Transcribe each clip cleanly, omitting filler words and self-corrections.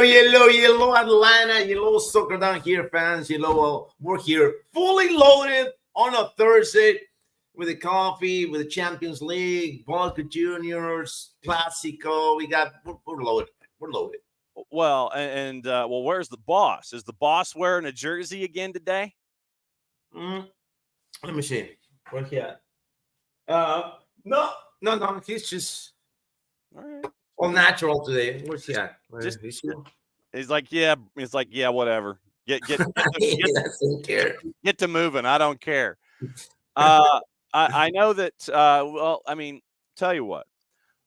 yellow Atlanta, yellow soccer down here, fans. We're here fully loaded on a Thursday with the coffee, with the Champions League, Boca Juniors, Classico. We're loaded. We're loaded. Well, well, where's the boss? Is the boss wearing a jersey again today? Let me see. Where's he at? No. He's just all natural today. Where's he at? He's like, yeah. Whatever. Get doesn't care. Get to moving. I don't care. I know that. Well, I mean, tell you what.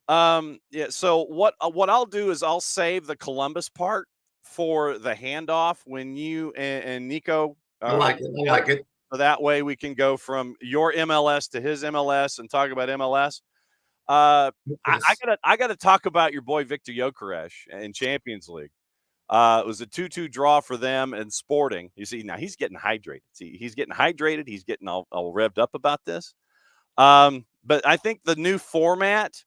Yeah. So what I'll do is I'll save the Columbus part for the handoff when you and Nico. I like it. So that way we can go from your MLS to his MLS and talk about MLS. I gotta talk about your boy Victor Gyökeres in Champions League. It was a 2-2 draw for them and Sporting. You see, now he's getting hydrated. He's getting hydrated. He's getting all revved up about this. But I think the new format,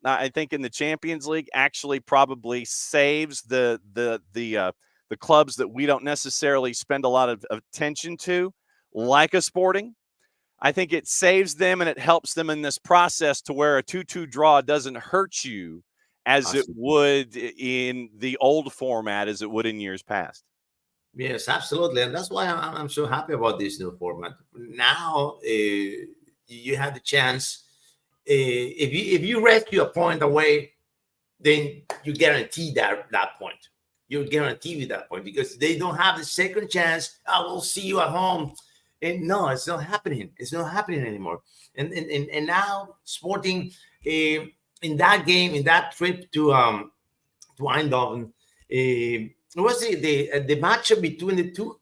I think in the Champions League, actually probably saves the clubs that we don't necessarily spend a lot of attention to, like a Sporting. I think it saves them and it helps them in this process to where a 2-2 draw doesn't hurt you as it would in the old format, as it would in years past. Yes, absolutely. And that's why I'm so happy about this new format. Now you have the chance. If you rescue a point away, then you guarantee that point. You're guaranteed with that point because they don't have the second chance. I will see you at home. And no, it's not happening. It's not happening anymore. And now Sporting in that game, in that trip to Eindhoven, it was the matchup between the two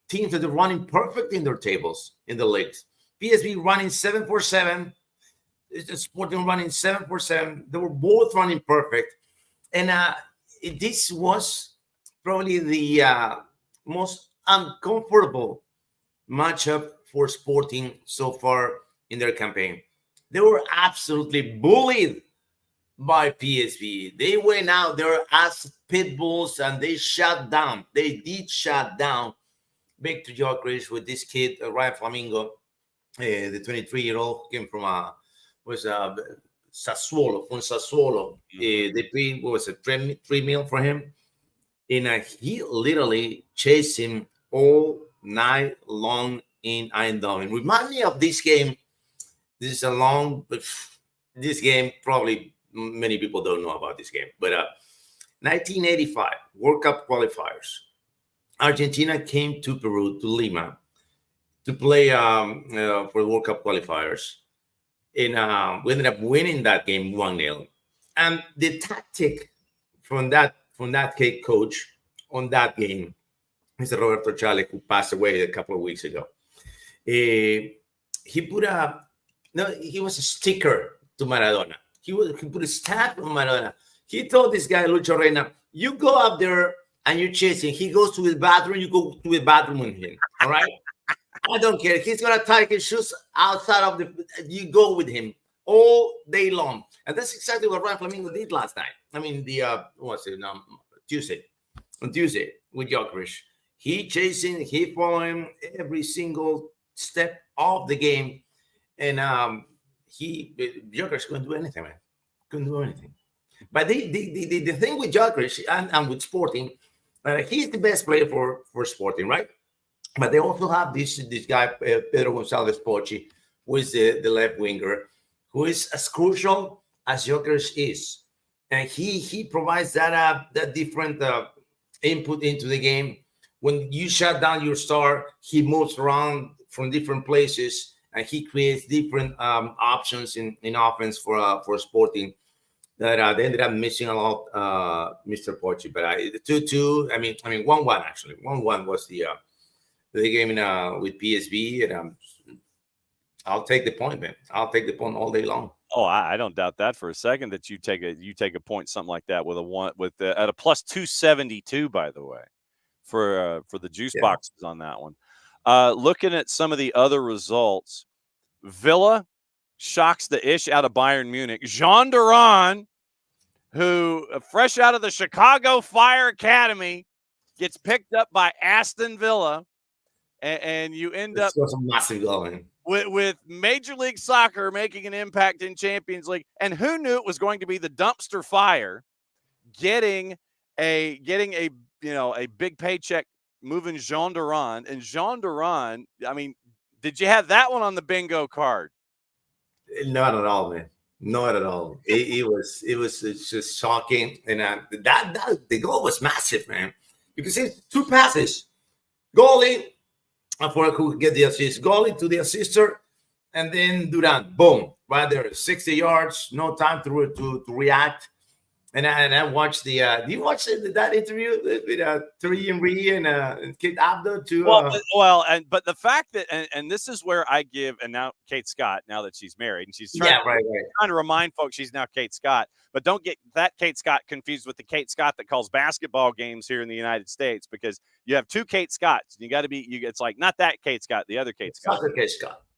teams that are running perfect in their tables in the leagues. PSV running 7-4-7, Sporting running 7-4-7. They were both running perfect, and this was probably the most uncomfortable matchup for Sporting so far in their campaign. They were absolutely bullied by PSV. They went out there as pit bulls and they shut down. They did shut down Victor Gyökeres with this kid, Ryan Flamingo, the 23-year-old, came from Sassuolo. From Sassuolo, they paid was a 3 million for him, and he literally chased him all night long in Eindhoven. Remind me of this game. This is this game, probably many people don't know about this game, but 1985 World Cup qualifiers. Argentina came to Peru, to Lima, to play for the World Cup qualifiers. And we ended up winning that game 1-0. And the tactic from that head coach on that game, Mr. Roberto Chale, who passed away a couple of weeks ago, he was a sticker to Maradona. He put a stamp on Maradona. He told this guy, Lucho Reina, you go up there and you chase him. He goes to his bathroom, you go to the bathroom with him. All right? I don't care. He's going to tie his shoes outside of you go with him all day long. And that's exactly what Ryan Flamingo did last night. I mean, Tuesday. On Tuesday with Gyökeres. He chasing, he following every single step of the game. And Gyökeres couldn't do anything, man. Couldn't do anything. But the thing with Gyökeres and with Sporting, he's the best player for Sporting, right? But they also have this guy, Pedro Gonzalez Pochi, who is the left winger, who is as crucial as Gyökeres is. And he provides that different input into the game. When you shut down your star, he moves around from different places and he creates different options in offense for Sporting that they ended up missing a lot, Mr. Pochi. But the 2-2, I mean 1-1 actually. 1-1 was the game with PSV, and I'll take the point, man. I'll take the point all day long. Oh, I don't doubt that for a second that you take a point, something like that with at a plus 272, by the way, for the juice boxes on that one. Looking at some of the other results, Villa shocks the ish out of Bayern Munich. Jean Duran who, fresh out of the Chicago Fire Academy, gets picked up by Aston Villa, and you end up a massive goal with Major League Soccer making an impact in Champions League. And who knew it was going to be the dumpster fire getting a big paycheck, moving Jean Duran. And Jean Duran, I mean, did you have that one on the bingo card? Not at all, man. Not at all. It's just shocking. And that the goal was massive, man. You can see 2 passes, goalie for who get the assist, goalie to the assister, and then Duran, boom, right there, 60 yards, no time to react. And I watched the. Do you watch that interview with Thierry Henry and Kate Abdo too? But the fact that and this is where I give, and now Kate Scott, now that she's married and she's trying to remind folks she's now Kate Scott, but don't get that Kate Scott confused with the Kate Scott that calls basketball games here in the United States, because you have 2 Kate Scotts. You got to be. It's like not that Kate Scott, the other Kate Scott,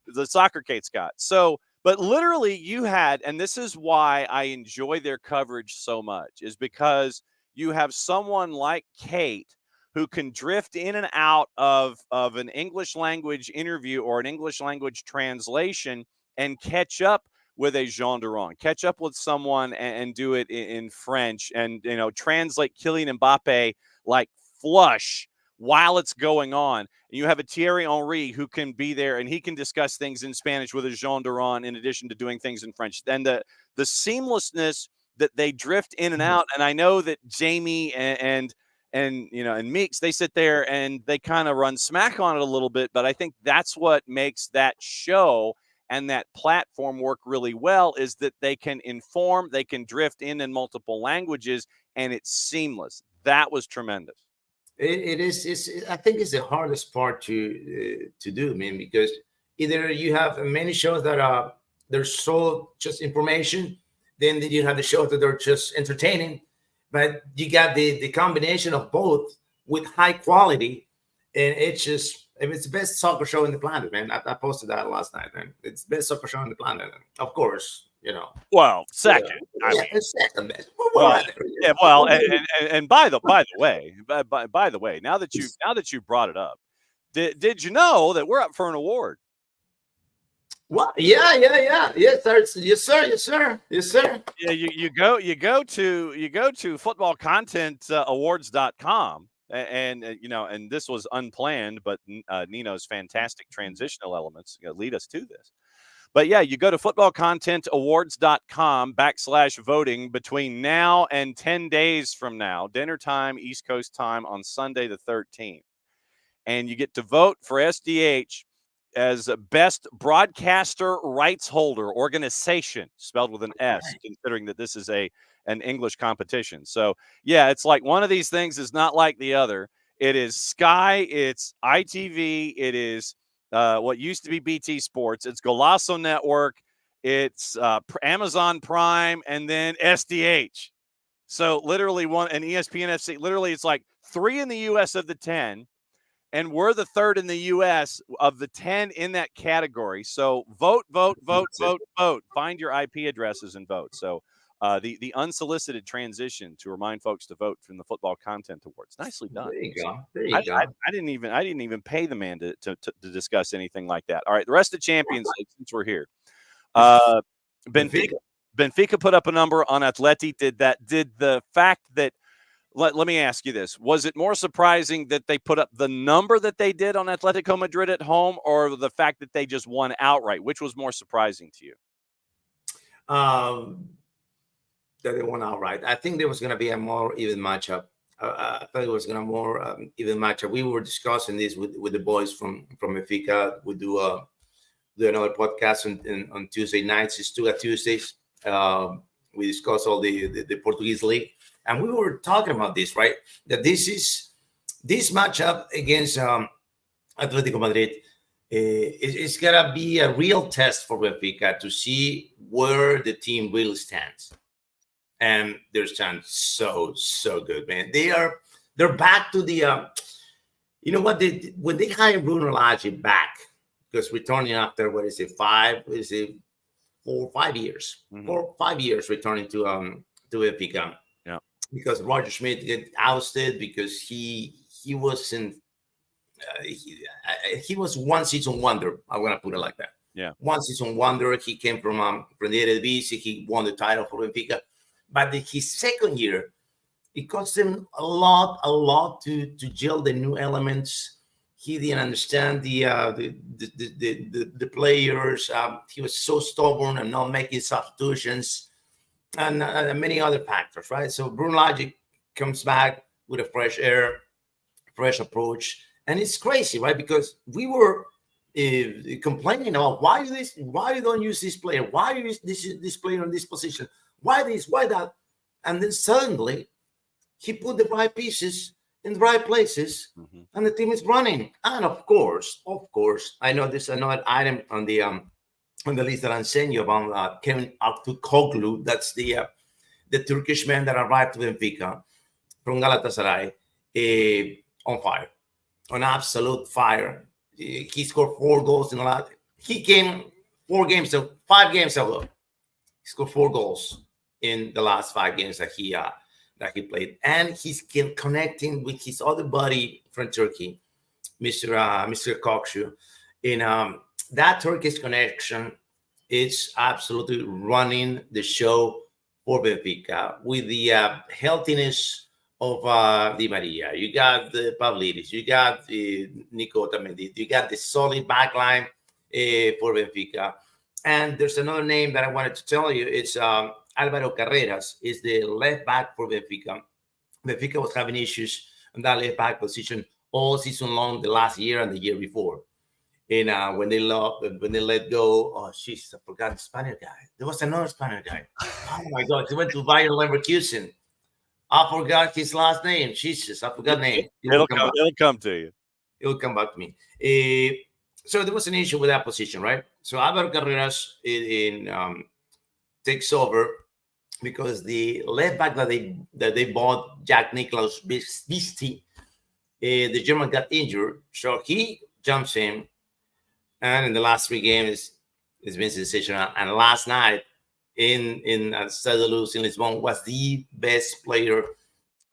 the soccer Kate Scott. So. But literally you had, and this is why I enjoy their coverage so much, is because you have someone like Kate who can drift in and out of an English language interview or an English language translation and catch up with a Jean Duran, catch up with someone and do it in French and, translate Kylian Mbappe like flush while it's going on. You have a Thierry Henry who can be there and he can discuss things in Spanish with a Jean Duran in addition to doing things in French. And the seamlessness that they drift in and out. And I know that Jamie and Meeks, they sit there and they kind of run smack on it a little bit, but I think that's what makes that show and that platform work really well, is that they can inform, they can drift in multiple languages, and it's seamless. That was tremendous. It is. I think it's the hardest part to do, man, because either you have many shows that they're so just information, then you have the shows that they're just entertaining, but you got the combination of both with high quality, and it's the best soccer show in the planet, man. I posted that last night, man. It's the best soccer show in the planet, of course. Well, second. Second best. And by the way, now that you brought it up, did you know that we're up for an award? What? Yeah. Yes, sir. Yeah, you go to footballcontent.awards.com, and this was unplanned, but Nino's fantastic transitional elements lead us to this. But yeah, you go to footballcontentawards.com/voting between now and 10 days from now, dinner time, East Coast time, on Sunday the 13th. And you get to vote for SDH as best broadcaster rights holder organization, spelled with an S, considering that this is an English competition. So yeah, it's like one of these things is not like the other. It is Sky, it's ITV, it is what used to be BT Sports, it's Golazo Network, it's Amazon Prime, and then SDH. So literally and ESPN FC. Literally, it's like 3 in the U.S. of the 10, and we're the 3rd in the U.S. of the 10 in that category. So vote. Find your IP addresses and vote. So the unsolicited transition to remind folks to vote from the Football Content Awards. Nicely done. There you go. I didn't even pay the man to discuss anything like that. All right, the rest of Champions League, since we're here. Benfica put up a number on Atleti. Did the fact that let me ask you this: was it more surprising that they put up the number that they did on Atletico Madrid at home, or the fact that they just won outright? Which was more surprising to you? That they won outright. I think there was going to be a more even matchup. I thought it was going to more even matchup. We were discussing this with the boys from Benfica. We do another podcast on Tuesday nights. It's 2 at Tuesdays. We discuss all the Portuguese league, and we were talking about this, right? That this matchup against Atletico Madrid it's gonna be a real test for Benfica to see where the team really stands. And their stand so good, man. They're back to the you know what, when they hired Bruno Lage back, because returning after 4 or 5 years, 4 or 5 years returning to to Benfica. Yeah. Because Roger Schmidt get ousted because he wasn't he was one season wonder. I'm gonna put it like that. Yeah. One season wonder. He came from the Eredivisie. He won the title for Benfica, but his second year, it cost him a lot to gel the new elements. He didn't understand the players. He was so stubborn and not making substitutions, and many other factors, right? So Bruno Lage comes back with a fresh air, fresh approach, and it's crazy, right? Because we were complaining about why you don't use this player, why you use this player in this position, why this, why that, and then suddenly he put the right pieces in the right places, and the team is running. And of course, I know there's another item on the list that I'm saying you about Kevin Aktürkoğlu. That's the Turkish man that arrived to Benfica from Galatasaray, on fire, on absolute fire. He scored 4 goals in the last. He came 5 games ago. He scored 4 goals in the last 5 games that he played, and he's connecting with his other buddy from Turkey, Mr. Kokshu. In that Turkish connection, it's absolutely running the show for Benfica with the healthiness of Di Maria. You got the Pavlidis, you got the Nico Otamendi, you got the solid backline for Benfica. And there's another name that I wanted to tell you. It's Alvaro Carreras is the left back for Benfica. Benfica was having issues on that left back position all season long, the last year and the year before. And when they let go, oh jeez, I forgot the Spaniard guy. There was another Spaniard guy. Oh my God, he went to Bayer Leverkusen. I forgot his last name. Jesus, I forgot the name. It'll come to you. It'll come back to me. So there was an issue with that position, right? So Alvaro Carreras takes over because the left back that they bought, Jack Niklaus Bisti, the German got injured, so he jumps in, and in the last 3 games, it's been sensational. And last night in Stade de Luz in Lisbon was the best player,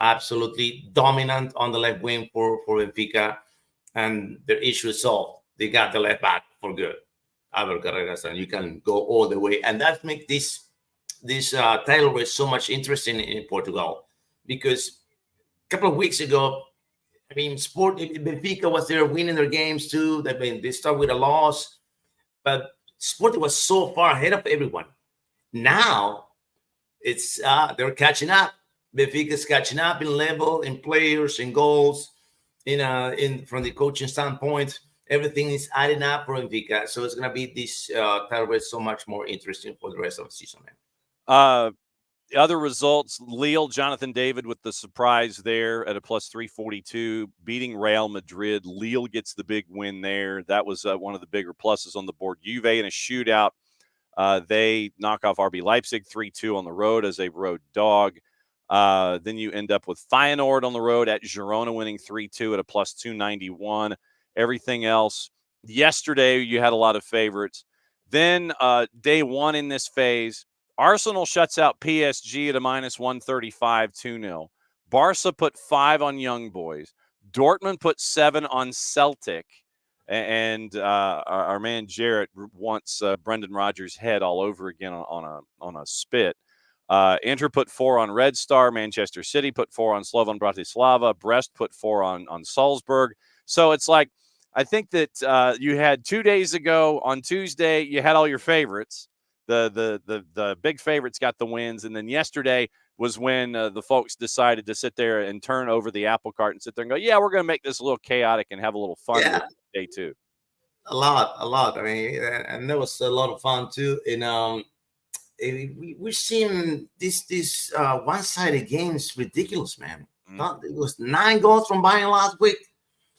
absolutely dominant on the left wing for Benfica, and their issue is solved. They got the left back for good, Alvaro Carreras, and you can go all the way, and that makes this title race so much interesting in Portugal, because a couple of weeks ago, I mean, Benfica was there winning their games too. I mean, they start with a loss, but Sporting was so far ahead of everyone. Now it's they're catching up. Benfica's catching up in level, in players, in goals, in from the coaching standpoint. Everything is adding up for Benfica, so it's gonna be this title race so much more interesting for the rest of the season, man. Other results: Lille, Jonathan David with the surprise there at a plus 342, beating Real Madrid. Lille gets the big win there. That was one of the bigger pluses on the board. Juve in a shootout. They knock off RB Leipzig 3-2 on the road as a road dog. Then you end up with Feyenoord on the road at Girona winning 3-2 at a plus 291. Everything else, yesterday you had a lot of favorites. Then day 1 in this phase, Arsenal shuts out PSG at a minus 135, 2-0. Barca put 5 on Young Boys. Dortmund put 7 on Celtic. And our man Jarrett wants Brendan Rodgers' head all over again on a spit. Inter put 4 on Red Star. Manchester City put 4 on Slovan Bratislava. Brest put 4 on Salzburg. So it's like, I think that you had 2 days ago on Tuesday, you had all your favorites. The big favorites got the wins, and then yesterday was when the folks decided to sit there and turn over the apple cart and sit there and go, yeah, we're going to make this a little chaotic and have a little fun with day 2. A lot. I mean, and that was a lot of fun too. And we're seeing this one-sided games ridiculous, man. It was 9 goals from Bayern last week.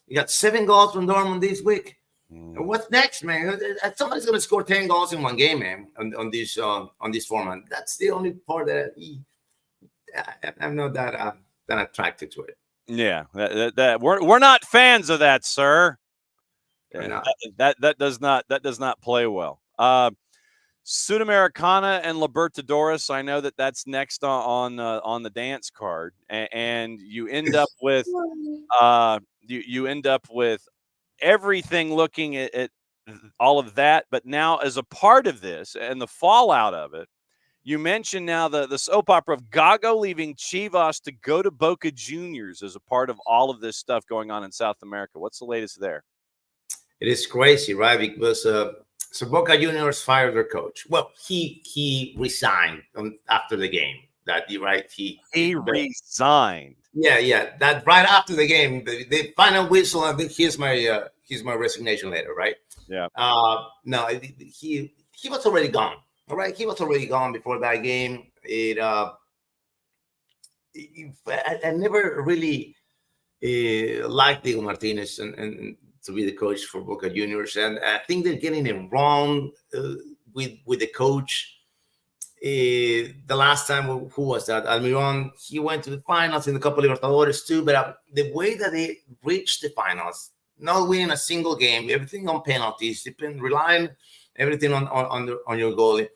You got 7 goals from Dortmund this week. And what's next, man? Somebody's going to score 10 goals in one game, man, on this format. That's the only part that I'm not that attracted to it. Yeah, that we're not fans of that, sir. That does not play well. Sudamericana and Libertadores. I know that that's next on the dance card, and you end up with you end up with everything looking at all of that. But now, as a part of this and the fallout of it, you mentioned now the soap opera of Gago leaving Chivas to go to Boca Juniors as a part of all of this stuff going on in South America. What's the latest there? It is crazy, right? Because so Boca Juniors fired their coach. Well, he resigned after the game. Right? He resigned. Yeah. That right after the game, the final whistle. I think here's my resignation letter, right? Yeah. No, he was already gone. All right, he was already gone before that game. I never really liked Diego Martinez and to be the coach for Boca Juniors, and I think they're getting it wrong with the coach. The last time, who was that? Almiron. He went to the finals in the Copa Libertadores too, but the way that they reached the finals, not winning a single game, everything on penalties, they've been relying everything on your goalie.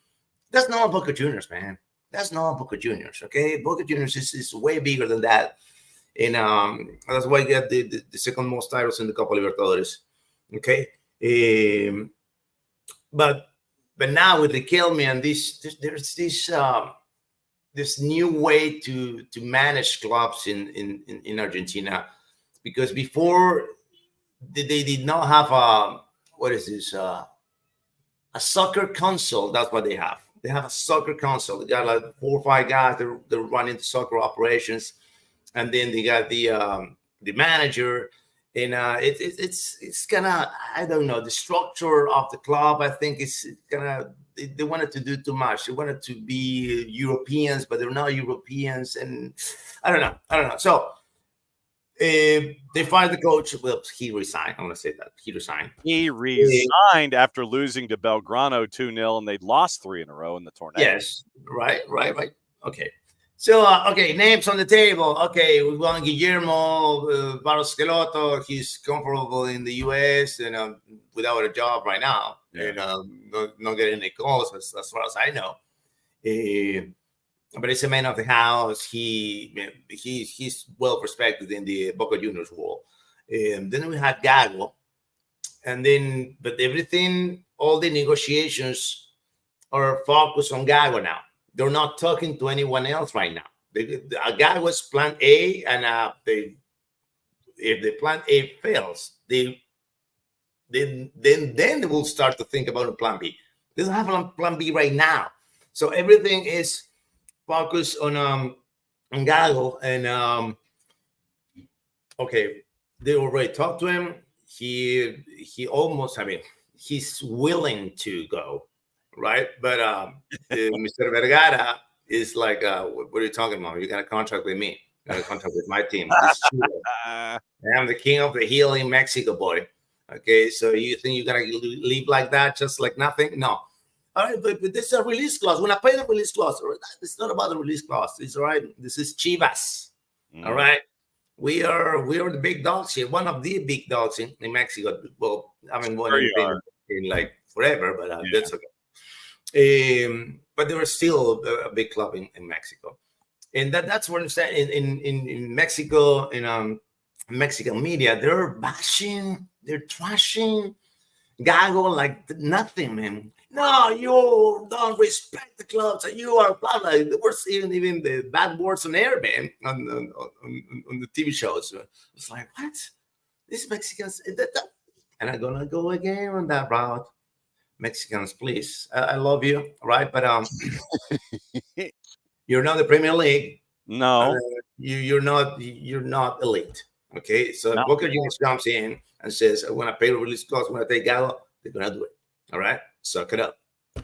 That's not Boca Juniors, man. That's not Boca Juniors, okay? Boca Juniors is way bigger than that. And that's why I get the second most titles in the Copa Libertadores, okay? But now with Riquelme and there's this new way to manage clubs in Argentina, because before they did not have a soccer council. That's what they have. They have a soccer council. They got like 4 or 5 guys that running the soccer operations, and then they got the manager. And it's gonna, I don't know, the structure of the club. I think it's gonna. They wanted to do too much. They wanted to be Europeans, but they're not Europeans, and I don't know. So they fired the coach. Well, he resigned. I want to say that he resigned. He resigned after losing to Belgrano 2-0, and they'd lost 3 in a row in the tornado. Yes, right. Okay. So, names on the table. Okay, we want Guillermo Barros Schelotto. He's comfortable in the U.S. and without a job right now, and not getting any calls as far as I know. But it's a man of the house. He's well respected in the Boca Juniors world. Then we have Gago, but everything, all the negotiations are focused on Gago now. They're not talking to anyone else right now. A guy was plan A, and if the plan A fails, then they will start to think about a plan B. They don't have a plan B right now, so everything is focused on Gago. And they already talked to him. He almost, he's willing to go. Right, but Mr. Vergara is like, what are you talking about? You got a contract with me. You got a contract with my team. I'm the king of the hill in Mexico, boy. Okay, so you think you're gonna leave like that, just like nothing? No. All right, but this is a release clause. When I pay the release clause, it's not about the release clause. It's all right. This is Chivas. All right. We are the big dogs here. One of the big dogs in Mexico. Well, I mean, one in like forever, but that's okay. But they were still a big club in Mexico, and that's what I'm saying. In Mexico, in Mexican media, they're bashing, they're trashing Gago like nothing, man. No, you don't respect the clubs, and you are blah blah. We're seeing even the bad words on air, man, on the TV shows. It's like, what? These Mexicans, and I'm gonna go again on that route. Mexicans, please. I love you, right? But you're not the Premier League. No, you're not elite. Okay, so if Boca Juniors comes in and says, "I want to pay the release clause, I want to take Gago," they're gonna do it. All right, suck it up.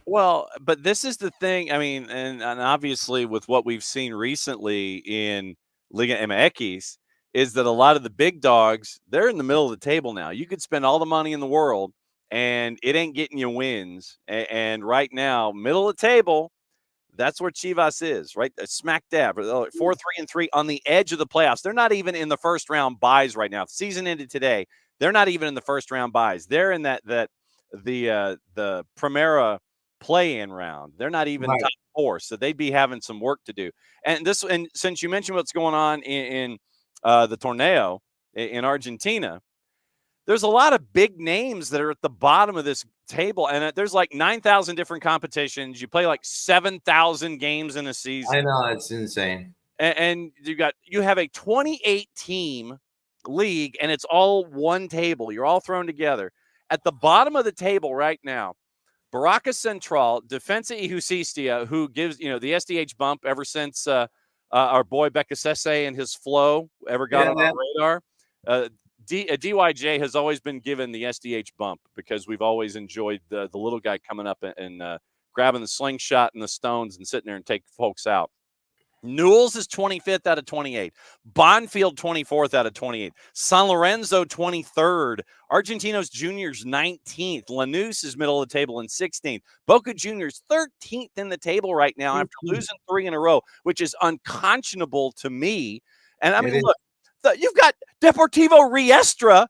Well, but this is the thing. I mean, and obviously with what we've seen recently in Liga MX is that a lot of the big dogs, they're in the middle of the table now. You could spend all the money in the world, and it ain't getting you wins. And right now, middle of the table, that's where Chivas is, right? Smack dab, 4-3-3 on the edge of the playoffs. They're not even in the first round buys right now. If the season ended today, they're not even in the first round buys. They're in the Primera play-in round. They're not even Right. top 4, so they'd be having some work to do. And since you mentioned what's going on in the torneo in Argentina, there's a lot of big names that are at the bottom of this table, and there's like 9,000 different competitions. You play like 7,000 games in a season. I know, it's insane. And you have a 28 team league, and it's all one table. You're all thrown together. At the bottom of the table right now, Baraka Central, Defensa y Justicia, who gives the SDH bump ever since our boy Bekasese and his flow ever got on our radar. DYJ has always been given the SDH bump because we've always enjoyed the little guy coming up and grabbing the slingshot and the stones and sitting there and take folks out. Newell's is 25th out of 28. Bonfield 24th out of 28. San Lorenzo 23rd. Argentinos Juniors 19th. Lanús is middle of the table in 16th. Boca Juniors 13th in the table right now after losing 3 in a row, which is unconscionable to me. And I mean, look, you've got Deportivo Riestra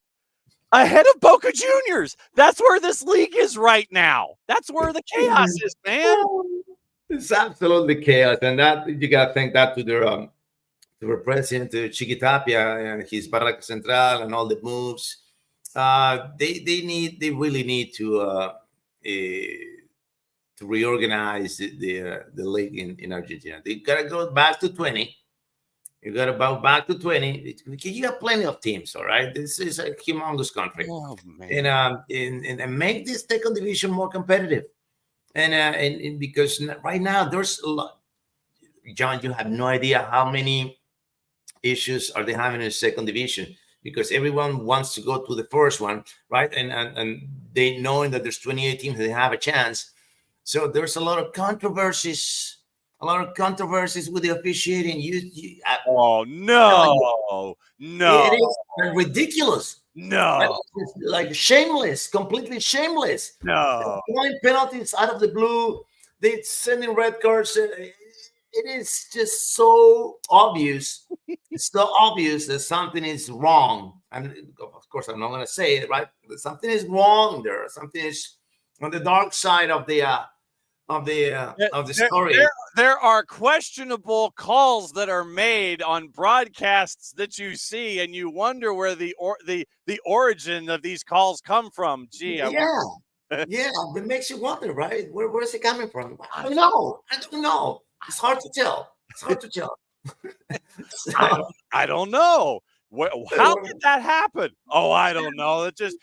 ahead of Boca Juniors. That's where this league is right now. That's where the chaos is, man. It's absolutely chaos, and that you gotta thank that to their president, to Chiquitapia, and his Barraca Central, and all the moves. They really need to reorganize the league in Argentina. They gotta go back to 20. You got to go back to 20. You got plenty of teams, all right? This is a humongous country, and make this second division more competitive. And because right now there's a lot, John, you have no idea how many issues are they having in the second division, because everyone wants to go to the first one, right? And they knowing that there's 28 teams, they have a chance. So there's a lot of controversies with the officiating. Oh no, it is ridiculous. No, like shameless, completely shameless. No, Throwing penalties out of the blue. They sending red cards. It is just so obvious. It's so obvious that something is wrong. And of course, I'm not going to say it, right? But something is wrong there. Something is on the dark side of the story. There are questionable calls that are made on broadcasts that you see, and you wonder where the origin of these calls come from. Gee, yeah, it makes you wonder, right? Where's it coming from? I don't know. It's hard to tell. I don't know. How did that happen? Oh, I don't know. It's just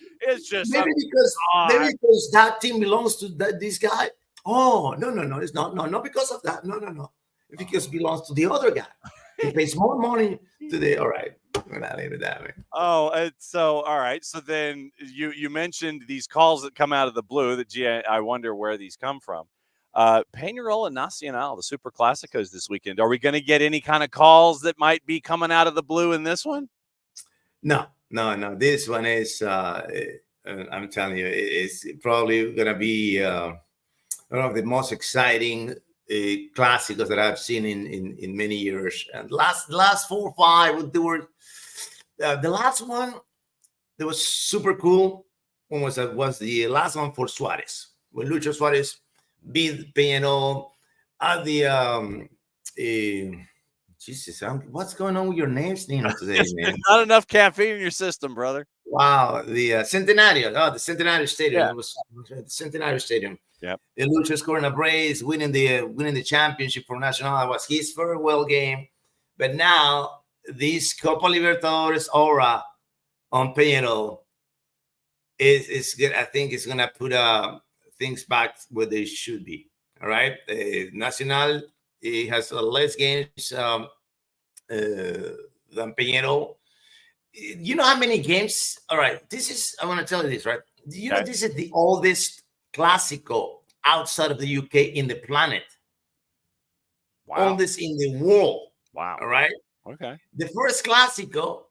maybe because that team belongs to this guy. Oh, no, it's not because of that. No. It's because it belongs to the other guy. He pays more money to the, all right. We're not leave it that way. Oh, and so, all right. So then you mentioned these calls that come out of the blue that, gee, I wonder where these come from. Peñarol and Nacional, the Super Clásicos this weekend. Are we going to get any kind of calls that might be coming out of the blue in this one? No. This one is, I'm telling you, it's probably going to be one of the most exciting clásicos that I've seen in many years. And last 4 or 5, they were the last one that was super cool. When was that? Was the last one for Suarez, when Lucho Suarez beat Peñarol at the Jesus, what's going on with your names, Nino, today, man? Not enough caffeine in your system, brother. Wow, the Centenario. Oh, the Centenario Stadium. Yeah. It was the Centenario Stadium. Yep. The Lucho scoring a brace, winning the championship for Nacional. It was his farewell game. But now this Copa Libertadores aura on Peñarol is good. I think it's gonna put things back where they should be. All right, Nacional, it has less games than Peñarol. You know how many games? All right, I want to tell you this, right? You know, this is the oldest Clásico outside of the UK in the planet. Wow. Oldest in the world. Wow. All right. Okay. The first Clásico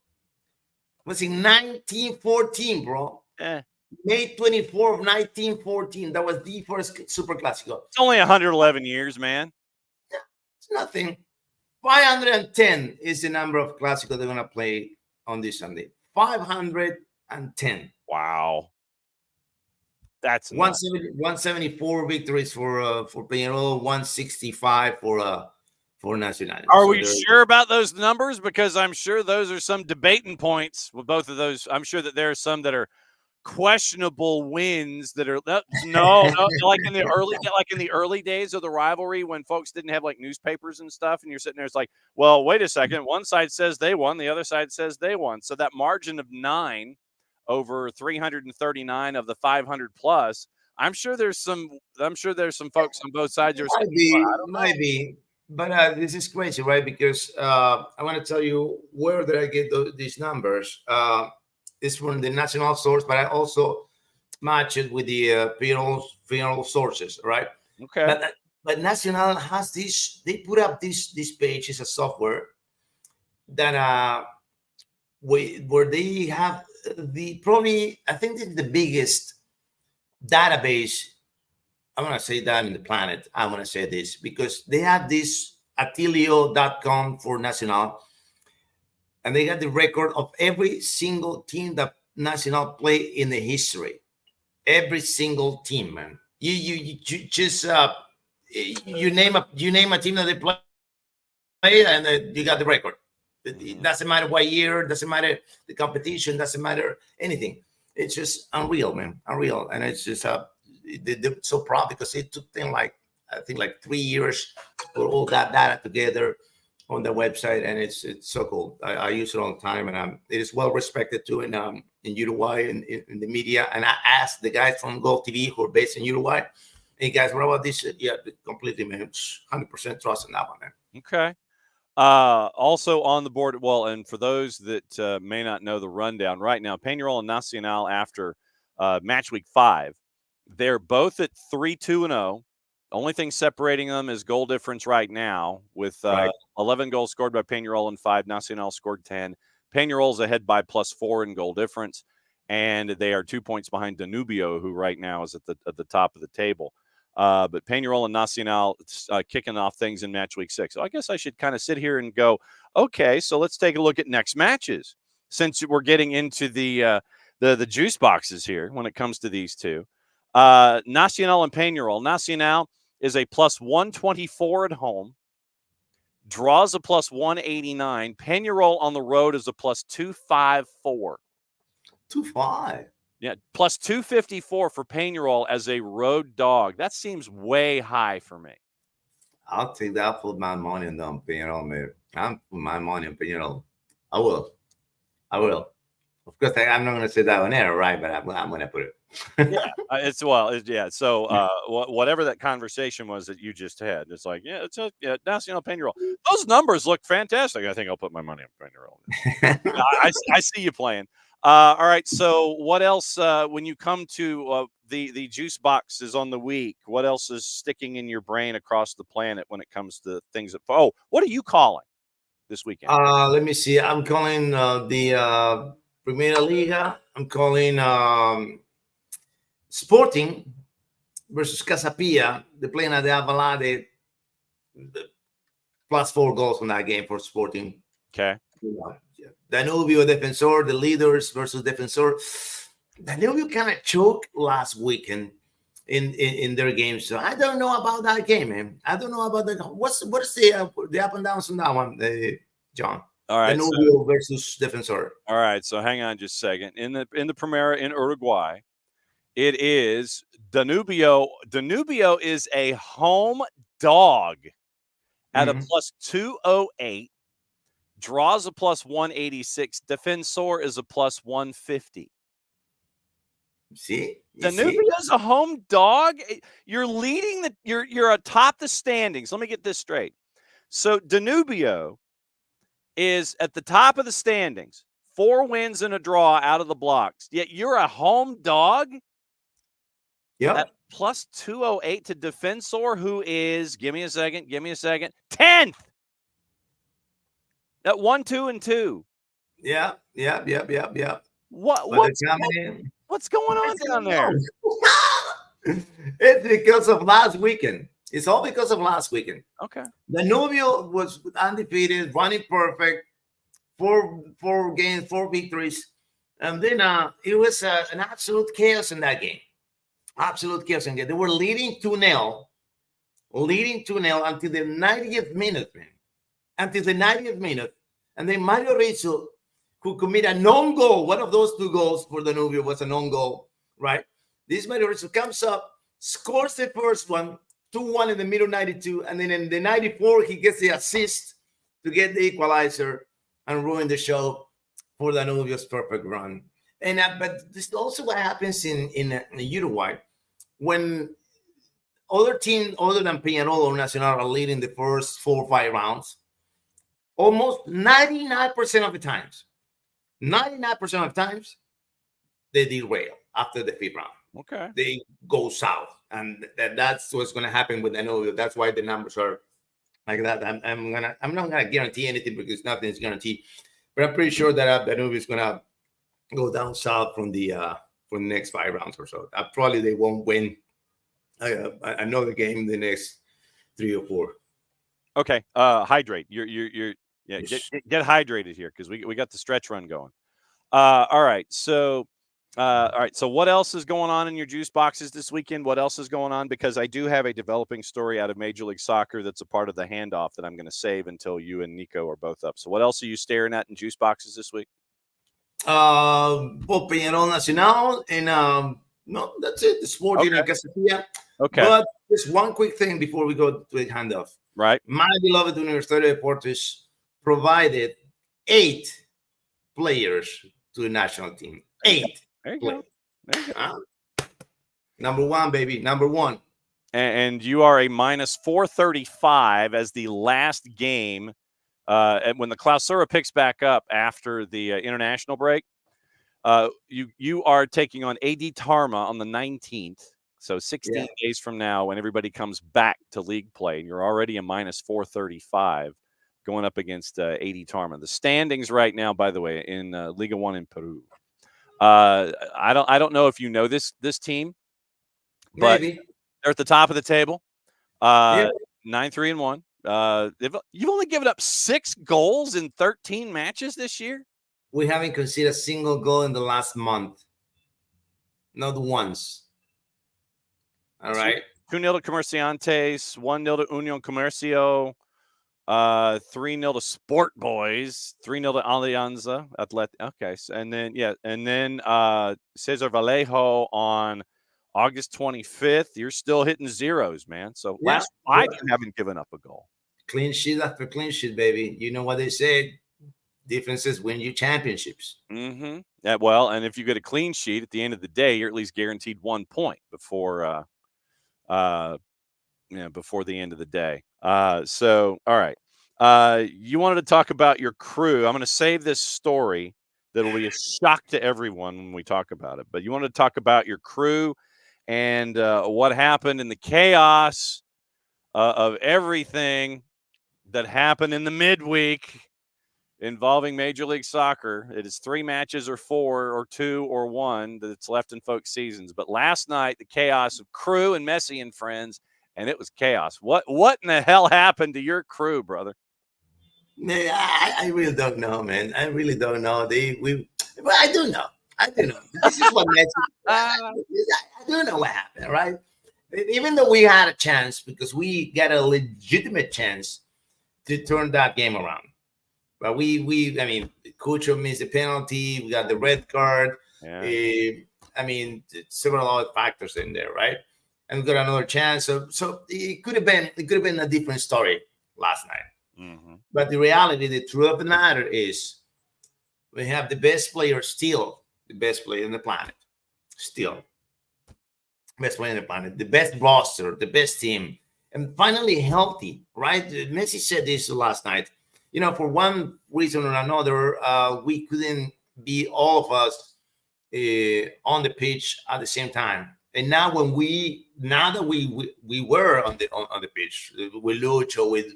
was in 1914, bro. May 24 of 1914. That was the first Super Clásico. It's only 111 years, man. Yeah, it's nothing. 510 is the number of Clásicos they're going to play on this Sunday. 510. Wow. That's nuts. 174 victories for Peñarol, 165 for Nacional. Are we sure about those numbers? Because I'm sure those are some debating points with both of those. I'm sure that there are some that are questionable wins that are no like in the early days of the rivalry when folks didn't have like newspapers and stuff, and you're sitting there, it's like, well, wait a second, one side says they won, the other side says they won. So that margin of 9 over 339 of the 500 plus, I'm sure there's some folks on both sides who are saying, might be. But this is crazy, right? Because I want to tell you where did I get these numbers. It's from the national source, but I also match it with the Peñarol sources, right? Okay. But Nacional has this. They put up this page is a software that where they have the probably, I think it's the biggest database. I want to say that in the planet. I want to say this because they have this Atilio.com for Nacional, and they got the record of every single team that Nacional play in the history. Every single team, man. You just you name a team that they play, and you got the record. It doesn't matter what year, doesn't matter the competition, doesn't matter anything. It's just unreal, man, unreal. And it's just they're so proud because it took them like 3 years to put all that data together on the website, and it's so cool. I use it all the time, and it is well respected too in Uruguay in the media. And I asked the guys from Gold TV who are based in Uruguay, hey guys, what about this? Yeah, completely, man. 100% trust in that one, man. Okay. Also on the board, well, and for those that may not know the rundown right now, Peñarol and Nacional after match week 5, they're both at 3-2-0. Only thing separating them is goal difference right now, with 11 goals scored by Peñarol and 5. Nacional scored 10. Peñarol's ahead by +4 in goal difference, and they are 2 points behind Danubio, who right now is at the top of the table. But Peñarol and Nacional kicking off things in match week 6. So I guess I should kind of sit here and go, okay, so let's take a look at next matches, since we're getting into the juice boxes here when it comes to these two. Nacional and Peñarol. Nacional is a +124 at home, draws a +189. Peñarol on the road is a +254. 2-5. Yeah, +254 for Peñarol as a road dog. That seems way high for me. I'll take that. I'll put my money on Peñarol, man. I'm putting my money on Peñarol. I will. Of course, I'm not going to say that on air, right? But I'm going to put it. Yeah, So whatever that conversation was that you just had, it's like, Nacional Peñarol. Those numbers look fantastic. I think I'll put my money on Peñarol. I see you playing. All right. So what else when you come to the juice boxes on the week? What else is sticking in your brain across the planet when it comes to things that? Oh, what are you calling this weekend? Let me see. I'm calling the Primera Liga. I'm calling Sporting versus Casapia. They're playing at the Avalade. +4 goals in that game for Sporting. Okay. Danubio, Defensor, the leaders versus Defensor. Danubio kind of choked last weekend in their game, so I don't know about that game, man. I don't know about that. What's the up and downs on that one, John? All right, Danubio versus Defensor. All right, so hang on just a second. In the Primera in Uruguay, it is Danubio. Danubio is a home dog at a +208. Draws a +186. Defensor is a +150. See? Danubio's a home dog. You're leading you're atop the standings. Let me get this straight. So Danubio is at the top of the standings, 4 wins and a draw out of the blocks. Yet you're a home dog. Yeah. At +208 to Defensor, who is, give me a second, 10th. At 1, 2, and 2. Yeah. What's going on down there? It's because of last weekend. It's all because of last weekend. Okay. Danubio was undefeated, running perfect, 4 games, 4 victories, and then it was an absolute chaos in that game. Absolute chaos. And they were leading 2-0, until the 90th minute, man. Until the 90th minute. And then Mario Rizzo, who committed a non-goal, one of those two goals for Danubio was a non-goal, right? This Mario Rizzo comes up, scores the first one, 2-1 in the middle 92, and then in the 94, he gets the assist to get the equalizer and ruin the show for Danubio's perfect run. And but this is also what happens in Uruguay when other teams other than Peñarol or Nacional are leading the first 4 or 5 rounds. Almost 99% of the times, they derail after the 5th round. Okay. They go south, and that's what's going to happen with Danubio. That's why the numbers are like that. I'm not gonna guarantee anything because nothing is guaranteed, but I'm pretty sure that Danubio is going to go down south from the next 5 rounds or so. Probably they won't win another game in the next 3 or 4. Okay. Hydrate. You're get hydrated here because we got the stretch run going. All right. So what else is going on in your juice boxes this weekend? What else is going on? Because I do have a developing story out of Major League Soccer that's a part of the handoff that I'm going to save until you and Nico are both up. So what else are you staring at in juice boxes this week? Peñarol Nacional, and no, that's it. The Sport Dinner Casatilla. Okay. But just one quick thing before we go to the handoff. Right. My beloved Universitario de Deportes provided 8 players to the national team. 8. There you go. Number 1, baby. Number 1. And you are a minus 435 as the last game. And when the Clausura picks back up after the international break, you are taking on AD Tarma on the 19th. So 16 days from now, when everybody comes back to league play, and you're already a minus 435 going up against AD Tarma. The standings right now, by the way, in Liga 1 in Peru. I don't know if you know this team, but Maybe. they're at the top of the table. 9-3-1. You've only given up 6 goals in 13 matches this year. We haven't conceded a single goal in the last month. Not once. All right. 2-0 to Comerciantes, 1-0 to Union Comercio, 3-0 to Sport Boys, 3-0 to Alianza Athletic. Okay, and then Cesar Vallejo on August 25th. You're still hitting zeros, man. So last 5 you haven't given up a goal. Clean sheet after clean sheet, baby. You know what they say. Differences win you championships. Mm-hmm. Yeah, well, and if you get a clean sheet at the end of the day, you're at least guaranteed 1 point before the end of the day. So, all right. You wanted to talk about your crew. I'm going to save this story that'll be a shock to everyone when we talk about it. But you wanted to talk about your crew and what happened in the chaos of everything that happened in the midweek involving Major League Soccer. It is 3 matches or 4 or 2 or 1 that's left in folks' seasons. But last night, the chaos of crew and Messi and friends, and it was chaos. What in the hell happened to your crew, brother? Man, I really don't know, man. I really don't know. Well, I do know. This is what Messi. I do know what happened, right? Even though we had a chance, because we got a legitimate chance to turn that game around. But I mean, Cucho missed a penalty. We got the red card. Yeah. Several other factors in there, right? And we got another chance. So it could have been a different story last night. Mm-hmm. But the reality, the truth of the matter is, we have the best player still, the best player on the planet, still, best player on the planet, the best roster, the best team, and finally healthy, right? Messi said this last night. You know, for one reason or another, we couldn't be all of us on the pitch at the same time. And now that we were on the pitch with Lucho, with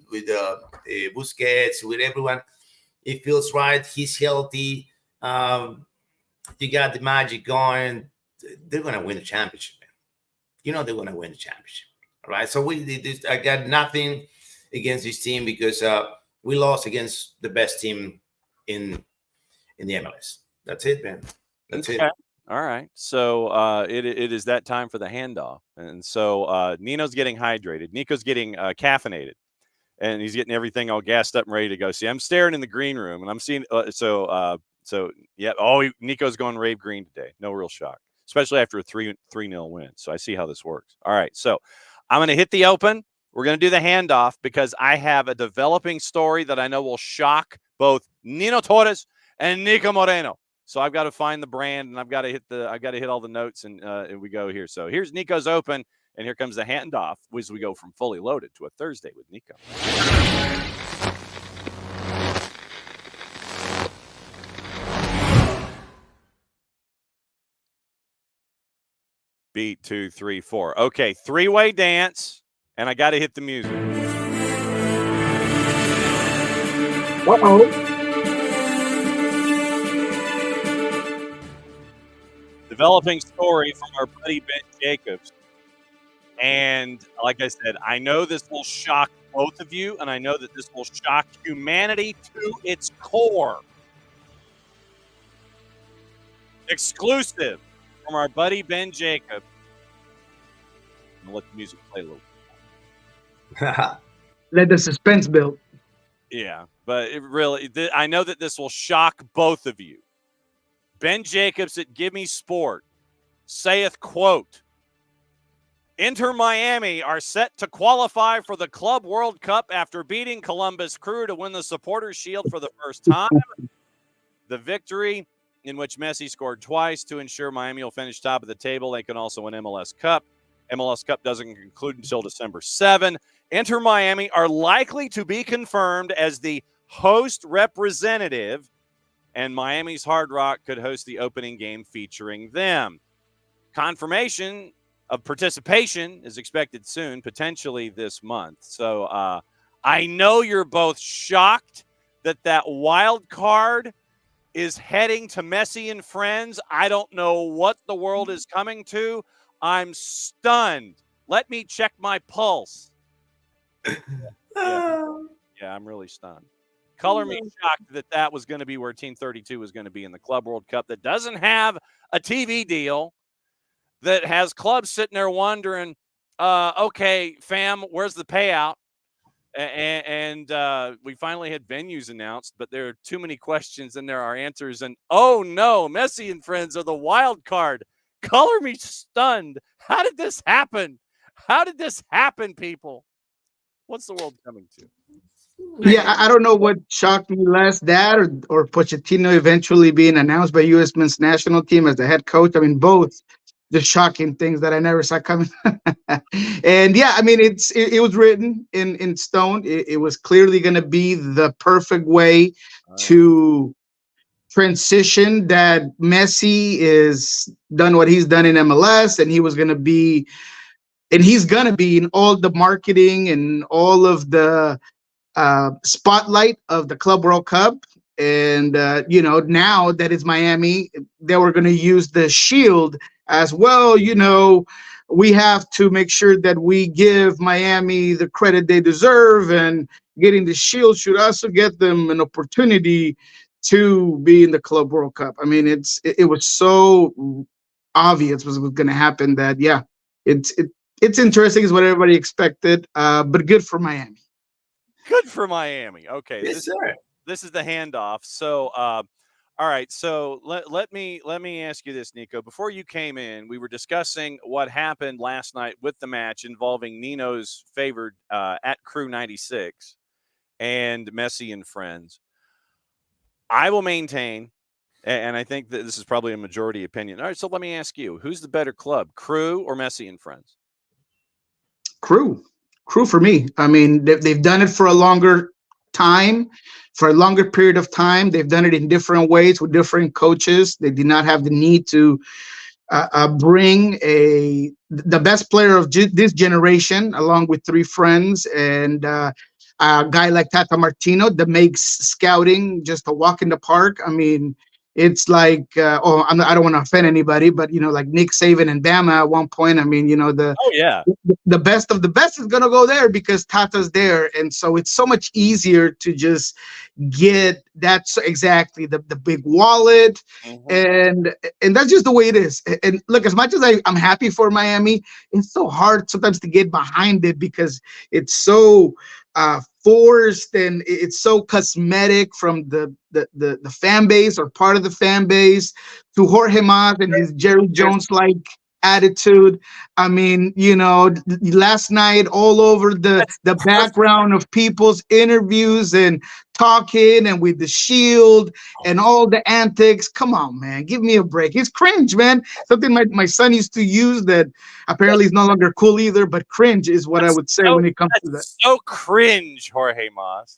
Busquets, with everyone, it feels right. He's healthy. You got the magic going. They're gonna win the championship, man. You know they're gonna win the championship, all right? So I got nothing against this team because we lost against the best team in the MLS. That's it, man. That's it. All right. So it is that time for the handoff. And so Nino's getting hydrated. Nico's getting caffeinated. And he's getting everything all gassed up and ready to go. See, I'm staring in the green room, and I'm seeing so yeah. Oh, Nico's going rave green today. No real shock, especially after a 3-0 win. So I see how this works. All right, so I'm going to hit the open. We're going to do the handoff because I have a developing story that I know will shock both Nino Torres and Nico Moreno. So I've got to find the brand, and I've got to hit all the notes, and we go here. So here's Nico's open. And here comes the handoff as we go from Fully Loaded to a Thursday with Nico. Beat 2, 3, 4. Okay, three-way dance, and I got to hit the music. Uh-oh. Developing story from our buddy Ben Jacobs. And like I said, I know this will shock both of you, and I know that this will shock humanity to its core. Exclusive from our buddy Ben Jacob. I'm going to let the music play a little bit. Let the suspense build. Yeah, but it really, I know that this will shock both of you. Ben Jacobs at Give Me Sport saith, quote, Inter Miami are set to qualify for the Club World Cup after beating Columbus Crew to win the Supporters' Shield for the first time. The victory, in which Messi scored twice to ensure Miami will finish top of the table. They can also win MLS Cup. MLS Cup doesn't conclude until December 7. Inter Miami are likely to be confirmed as the host representative, and Miami's Hard Rock could host the opening game featuring them. Confirmation of participation is expected soon, potentially this month. So I know you're both shocked that wild card is heading to Messi and friends. I don't know what the world is coming to. I'm stunned. Let me check my pulse. Yeah, I'm really stunned. Color me shocked that was going to be where Team 32 was going to be in the Club World Cup that doesn't have a TV deal, that has clubs sitting there wondering, okay, fam, where's the payout? And we finally had venues announced, but there are too many questions and there are answers. And, oh, no, Messi and friends are the wild card. Color me stunned. How did this happen? How did this happen, people? What's the world coming to? Yeah, I don't know what shocked me less, that or Pochettino eventually being announced by U.S. men's national team as the head coach. I mean, both the shocking things that I never saw coming. And yeah, I mean, it was written in stone. It was clearly going to be the perfect way to transition, that Messi is done what he's done in MLS, and he was going to be, and he's going to be in all the marketing and all of the spotlight of the Club World Cup. And, now that it's Miami, they were going to use the Shield as well. We have to make sure that we give Miami the credit they deserve, and getting the Shield should also get them an opportunity to be in the Club World Cup. I mean, it was so obvious was going to happen that, yeah, it's interesting, is what everybody expected, but good for Miami. Good for Miami. Okay. Yes, sir. This is the handoff. So, all right. So let me ask you this, Nico. Before you came in, we were discussing what happened last night with the match involving Nino's favored at Crew 96 and Messi and friends. I will maintain, and I think that this is probably a majority opinion. All right. So let me ask you, who's the better club, Crew or Messi and friends? Crew for me. I mean, they've done it for a longer time, for a longer period of time. They've done it in different ways with different coaches. They did not have the need to bring the best player of this generation, along with three friends, and a guy like Tata Martino that makes scouting just a walk in the park. I mean, it's like, I don't want to offend anybody, but like Nick Saban and Bama at one point. I mean, Oh yeah. the best of the best is gonna go there because Tata's there, and so it's so much easier to just get exactly the big wallet, and that's just the way it is. And look, as much as I'm happy for Miami, it's so hard sometimes to get behind it because it's so forced and it's so cosmetic from the fan base or part of the fan base to Jorge Mas and his Jerry Jones like attitude. I mean, last night all over the background of people's interviews and talking and with the shield and all the antics. Come on, man, give me a break. It's cringe, man. Something my son used to use that apparently is no longer cool either, but cringe is what I would say when it comes to that. So cringe, Jorge Mas.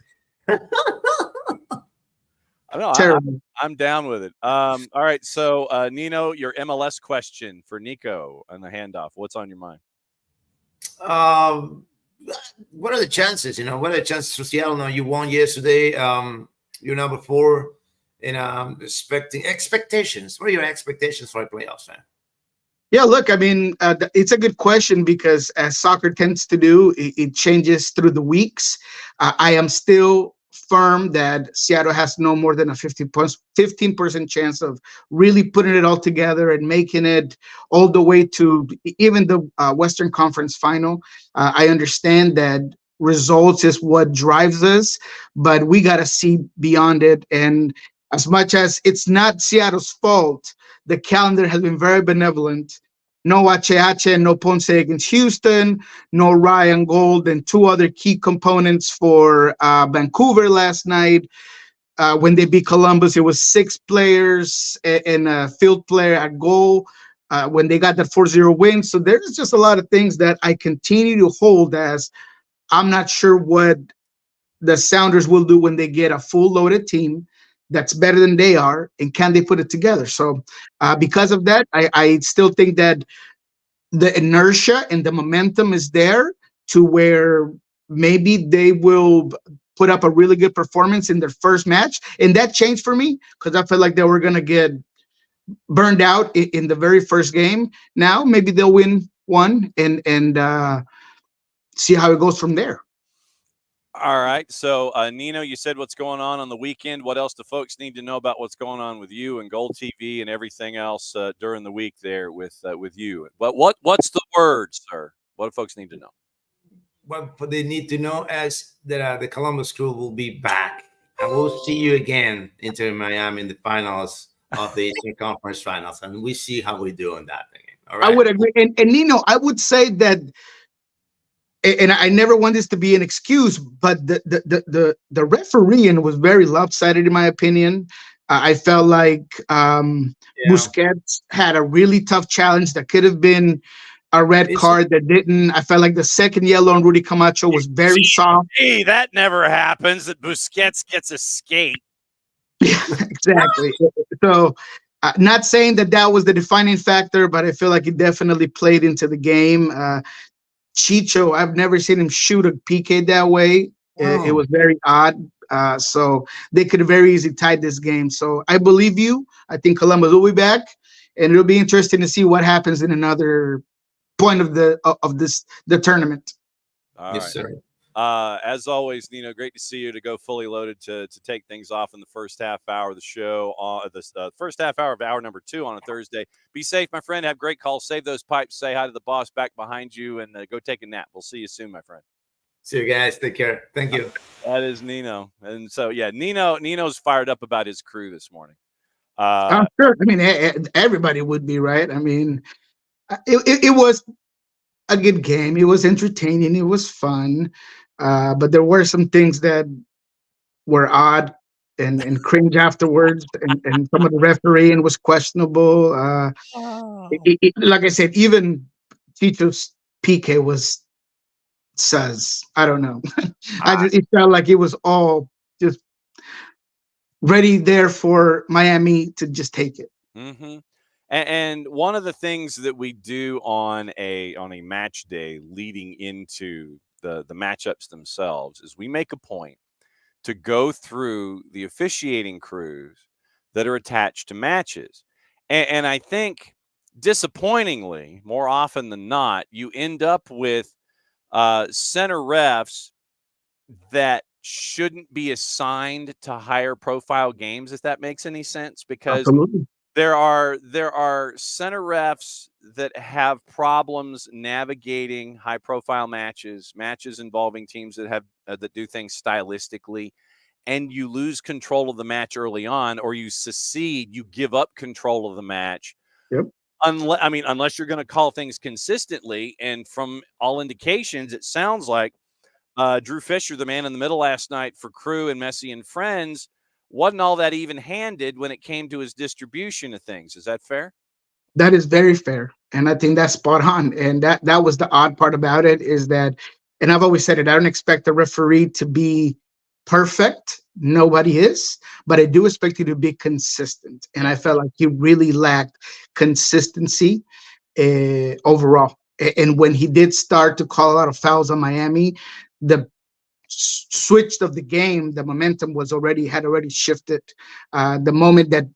I know. Terrible. I'm down with it. All right. So, Nino, your MLS question for Nico on the handoff. What's on your mind? What are the chances? What are the chances for Seattle? Now, you won yesterday. You're number 4. And expectations. What are your expectations for the playoffs, man? Yeah, look, I mean, it's a good question because as soccer tends to do, it changes through the weeks. I am still firm that Seattle has no more than a 15% chance of really putting it all together and making it all the way to even the Western Conference final. I understand that results is what drives us, but we got to see beyond it. And as much as it's not Seattle's fault, the calendar has been very benevolent. No HH and no Ponce against Houston, no Ryan Gold and 2 other key components for Vancouver last night. When they beat Columbus, it was 6 players and a field player at goal when they got that 4-0 win. So there's just a lot of things that I continue to hold as I'm not sure what the Sounders will do when they get a full loaded team that's better than they are, and can they put it together? So because of that, I still think that the inertia and the momentum is there to where maybe they will put up a really good performance in their first match. And that changed for me because I felt like they were going to get burned out in the very first game. Now maybe they'll win one and see how it goes from there. All right. So, Nino, you said what's going on the weekend. What else do folks need to know about what's going on with you and Gold TV and everything else during the week there with you? But what's the word, sir? What do folks need to know? What they need to know is that the Columbus Crew will be back, and we'll see you again into Miami in the finals of the Eastern Conference Finals, and we see how we do on that thing. All right. I would agree, and Nino, I would say that. And I never want this to be an excuse, but the refereeing was very lopsided in my opinion. I felt like Busquets had a really tough challenge that could have been a red card that didn't. I felt like the second yellow on Rudy Camacho was very soft. Hey, that never happens. That Busquets gets a skate. Yeah, exactly. So, not saying that was the defining factor, but I feel like it definitely played into the game. Chicho, I've never seen him shoot a PK that way. Wow. It was very odd. So they could have very easily tied this game. So I believe you. I think Columbus will be back, and it'll be interesting to see what happens in another point of the tournament. All right. Sir. As always, Nino, great to see you to go fully loaded to take things off in the first half hour of the show, the first half hour of hour number 2 on a Thursday. Be safe, my friend. Have great calls. Save those pipes. Say hi to the boss back behind you, and go take a nap. We'll see you soon, my friend. See you guys. Take care. Thank you. That is Nino. And so, yeah, Nino's fired up about his crew this morning. I'm sure. I mean, everybody would be, right? I mean, it was a good game. It was entertaining. It was fun. But there were some things that were odd and cringe afterwards, and some of the refereeing was questionable. Like I said, even Chicho's PK was sus. I don't know. It felt like it was all just ready there for Miami to just take it. Mm-hmm. And one of the things that we do on a match day leading into the matchups themselves is we make a point to go through the officiating crews that are attached to matches. And I think, disappointingly, more often than not, you end up with center refs that shouldn't be assigned to higher profile games, if that makes any sense, because Absolutely. there are center refs that have problems navigating high profile matches involving teams that have that do things stylistically, and you lose control of the match early on, or you secede, you give up control of the match. Yep. Unless you're going to call things consistently, and from all indications, it sounds like Drew Fisher, the man in the middle last night for Crew and Messi and Friends, wasn't all that even-handed when it came to his distribution of things. Is that fair? That is very fair, and I think that's spot on. And that was the odd part about it, is that, and I've always said it, I don't expect the referee to be perfect. Nobody is, but I do expect you to be consistent. And I felt like he really lacked consistency overall. And when he did start to call a lot of fouls on Miami, the switch of the game, the momentum had already shifted. The moment that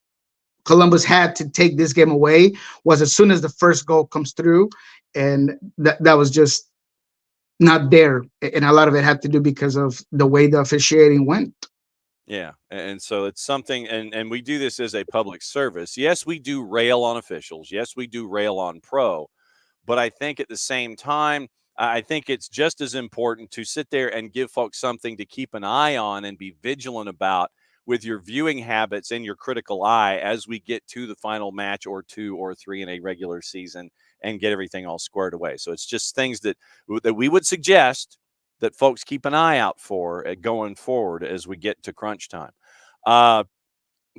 Columbus had to take this game away was as soon as the first goal comes through, and that was just not there. And a lot of it had to do because of the way the officiating went. Yeah, and so it's something, and we do this as a public service. Yes, we do rail on officials. Yes, we do rail on pro. But I think at the same time, I think it's just as important to sit there and give folks something to keep an eye on and be vigilant about with your viewing habits and your critical eye as we get to the final match or 2 or 3 in a regular season and get everything all squared away. So it's just things that we would suggest that folks keep an eye out for going forward as we get to crunch time. A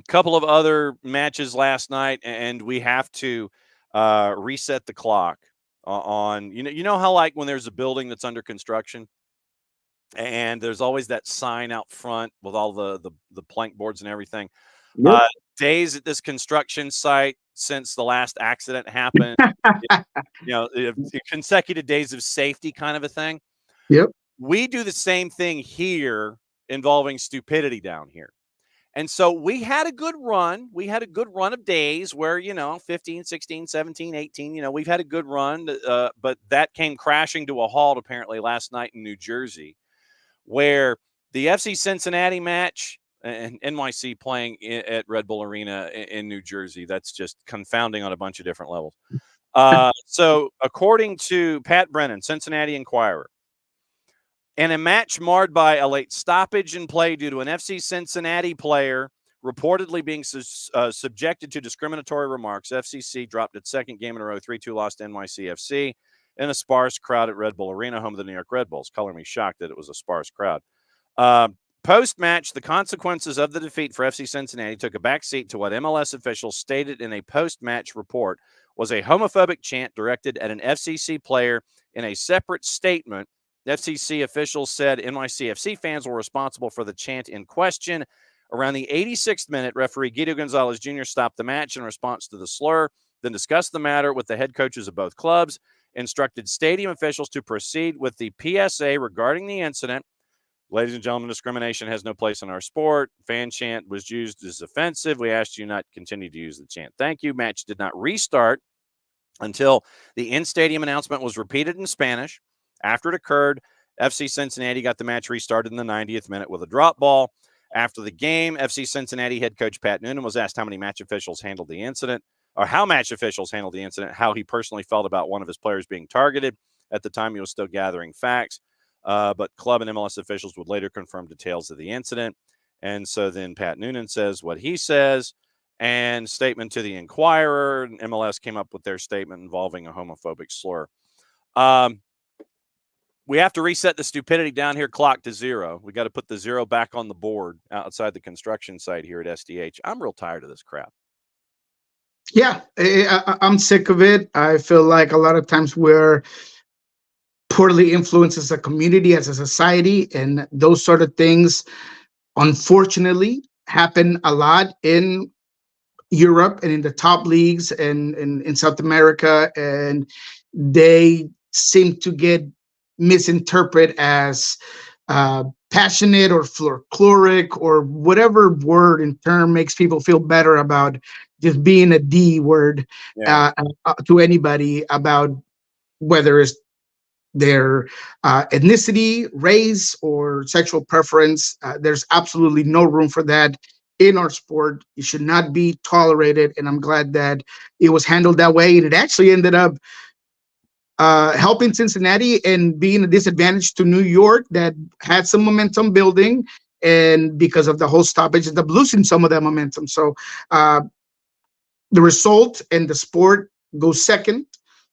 couple of other matches last night, and we have to reset the clock on, you know how, like, when there's a building that's under construction and there's always that sign out front with all the plank boards and everything. Yep. Days at this construction site since the last accident happened, consecutive days of safety kind of a thing. Yep. We do the same thing here involving stupidity down here. And so we had a good run. We had a good run of days where, 15, 16, 17, 18, we've had a good run. But that came crashing to a halt apparently last night in New Jersey, where the FC Cincinnati match and NYC playing at Red Bull Arena in New Jersey, that's just confounding on a bunch of different levels. So according to Pat Brennan, Cincinnati Enquirer, in a match marred by a late stoppage in play due to an FC Cincinnati player reportedly being subjected to discriminatory remarks, FCC dropped its second game in a row, 3-2 loss to NYCFC in a sparse crowd at Red Bull Arena, home of the New York Red Bulls. Color me shocked that it was a sparse crowd. Post-match, the consequences of the defeat for FC Cincinnati took a backseat to what MLS officials stated in a post-match report was a homophobic chant directed at an FCC player. In a separate statement, FCC officials said NYCFC fans were responsible for the chant in question. Around the 86th minute, referee Guido Gonzalez Jr. stopped the match in response to the slur, then discussed the matter with the head coaches of both clubs, instructed stadium officials to proceed with the PSA regarding the incident. Ladies and gentlemen, discrimination has no place in our sport. Fan chant was used as offensive. We asked you not to continue to use the chant. Thank you. Match did not restart until the in-stadium announcement was repeated in Spanish. After it occurred, FC Cincinnati got the match restarted in the 90th minute with a drop ball. After the game, FC Cincinnati head coach Pat Noonan was asked how match officials handled the incident, how he personally felt about one of his players being targeted. At the time, he was still gathering facts, but club and MLS officials would later confirm details of the incident. And so then Pat Noonan says what he says, and statement to the Enquirer. MLS came up with their statement involving a homophobic slur. We have to reset the stupidity down here clock to 0. We got to put the 0 back on the board outside the construction site here at SDH. I'm real tired of this crap. Yeah, I'm sick of it. I feel like a lot of times we're poorly influenced as a community, as a society, and those sort of things, unfortunately, happen a lot in Europe and in the top leagues and in South America, and they seem to get misinterpreted as passionate or folkloric or whatever word and term makes people feel better about just being a D word to anybody about whether it's their ethnicity, race, or sexual preference. There's absolutely no room for that in our sport. It should not be tolerated, and I'm glad that it was handled that way. And it actually ended up helping Cincinnati and being a disadvantage to New York that had some momentum building, and because of the whole stoppage, ended up losing some of that momentum. So the result and the sport go second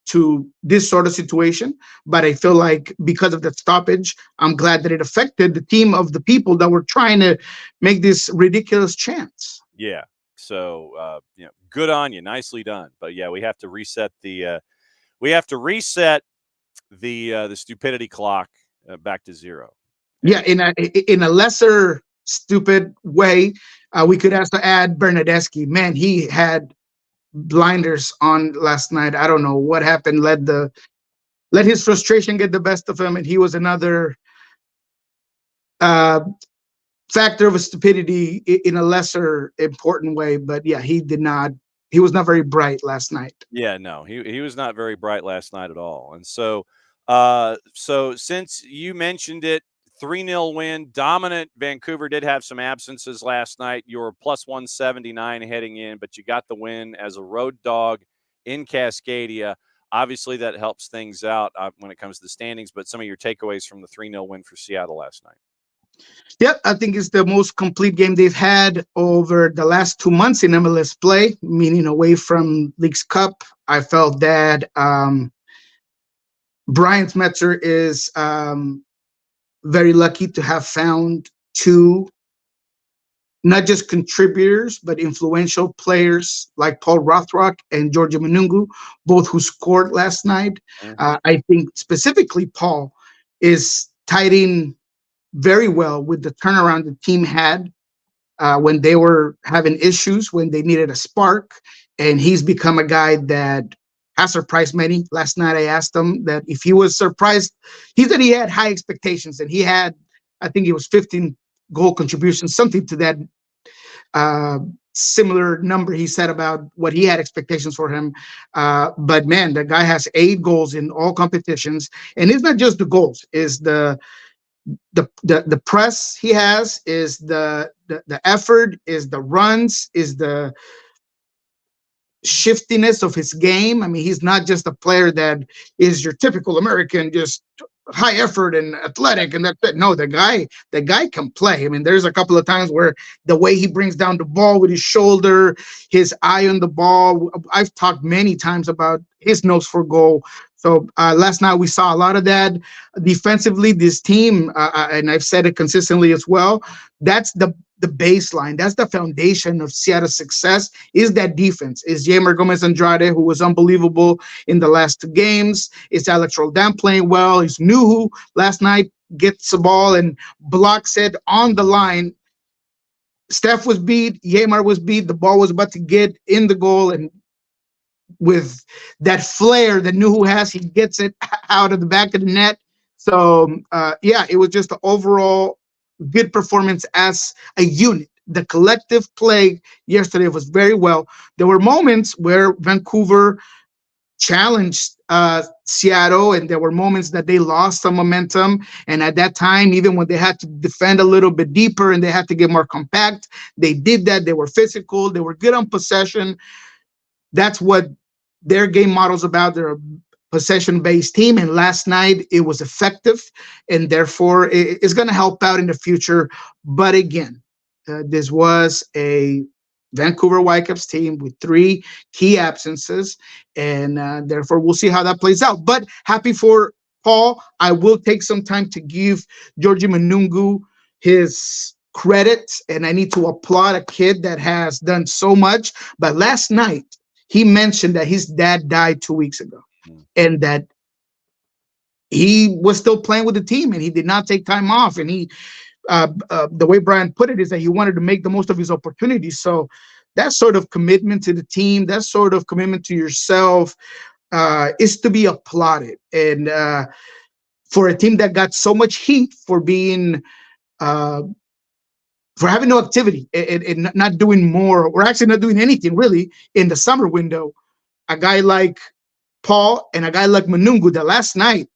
to this sort of situation. But I feel like because of the stoppage, I'm glad that it affected the team of the people that were trying to make this ridiculous chance. Yeah. So, good on you. Nicely done. But yeah, we have to reset the stupidity clock back to zero. Yeah. In a lesser stupid way, we could also add Bernadeschi. Man, he had blinders on last night. I don't know what happened. Let his frustration get the best of him, and he was another factor of stupidity in a lesser important way. But yeah, he was not very bright last night. Yeah, no, he was not very bright last night at all. And so since you mentioned it, 3-0 win, dominant. Vancouver did have some absences last night. You were plus 179 heading in, but you got the win as a road dog in Cascadia. Obviously, that helps things out when it comes to the standings, but some of your takeaways from the 3-0 win for Seattle last night. Yep, I think it's the most complete game they've had over the last 2 months in MLS play, meaning away from Leagues Cup. I felt that Brian Schmetzer is very lucky to have found two not just contributors, but influential players like Paul Rothrock and Georgie Manungu, both who scored last night. Mm-hmm. I think specifically Paul is tied in very well with the turnaround the team had when they were having issues, when they needed a spark. And he's become a guy that has surprised many. Last night I asked him that if he was surprised, he said he had high expectations, and he had, I think it was 15 goal contributions, something to that similar number he said about what he had expectations for him. But man, the guy has 8 goals in all competitions, and it's not just the goals, is the press he has, is the effort, is the runs, is the shiftiness of his game. I mean, he's not just a player that is your typical American, just high effort and athletic and that's it. No, the guy can play. I mean, there's a couple of times where the way he brings down the ball with his shoulder, his eye on the ball. I've talked many times about his nose for goal. So last night we saw a lot of that. Defensively, this team, and I've said it consistently as well, that's the baseline. That's the foundation of Seattle's success, is that defense. Is Yeimar Gomez-Andrade, who was unbelievable in the last 2 games. It's Alex Roldan playing well. It's Nuhu last night gets the ball and blocks it on the line. Steph was beat. Yeimar was beat. The ball was about to get in the goal, and with that flair that Nuhu has, he gets it out of the back of the net. So, it was just an overall good performance as a unit. The collective play yesterday was very well. There were moments where Vancouver challenged Seattle, and there were moments that they lost some momentum. And at that time, even when they had to defend a little bit deeper and they had to get more compact, they did that. They were physical. They were good on possession. That's what their game model's about. They're a possession-based team, and last night it was effective, and therefore it's going to help out in the future. But again, this was a Vancouver Whitecaps team with 3 key absences, and therefore we'll see how that plays out. But happy for Paul. I will take some time to give Georgie Manungu his credit, and I need to applaud a kid that has done so much. But last night he mentioned that his dad died 2 weeks ago, and that he was still playing with the team and he did not take time off. And he, the way Brian put it is that he wanted to make the most of his opportunities. So that sort of commitment to the team, that sort of commitment to yourself is to be applauded. And for a team that got so much heat for being for having no activity and not doing more, or actually not doing anything really in the summer window. A guy like Paul and a guy like Manungu, that last night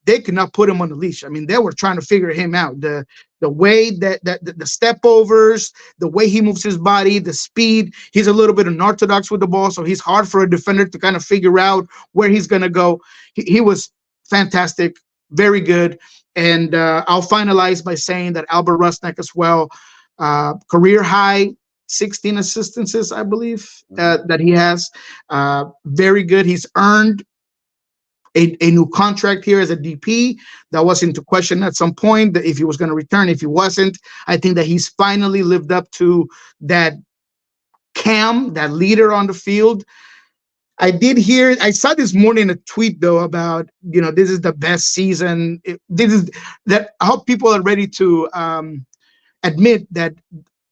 they could not put him on the leash. I mean, they were trying to figure him out. The way that the step overs, the way he moves his body, the speed. He's a little bit unorthodox with the ball, so he's hard for a defender to kind of figure out where he's going to go. He was fantastic, very good. And I'll finalize by saying that Albert Rusnak as well, career high 16 assistances, I believe, that he has. Very good. He's earned a new contract here as a DP. That was into question at some point, that if he was going to return, if he wasn't. I think that he's finally lived up to that that leader on the field. I saw this morning a tweet though about, this is the best season. I hope people are ready to admit that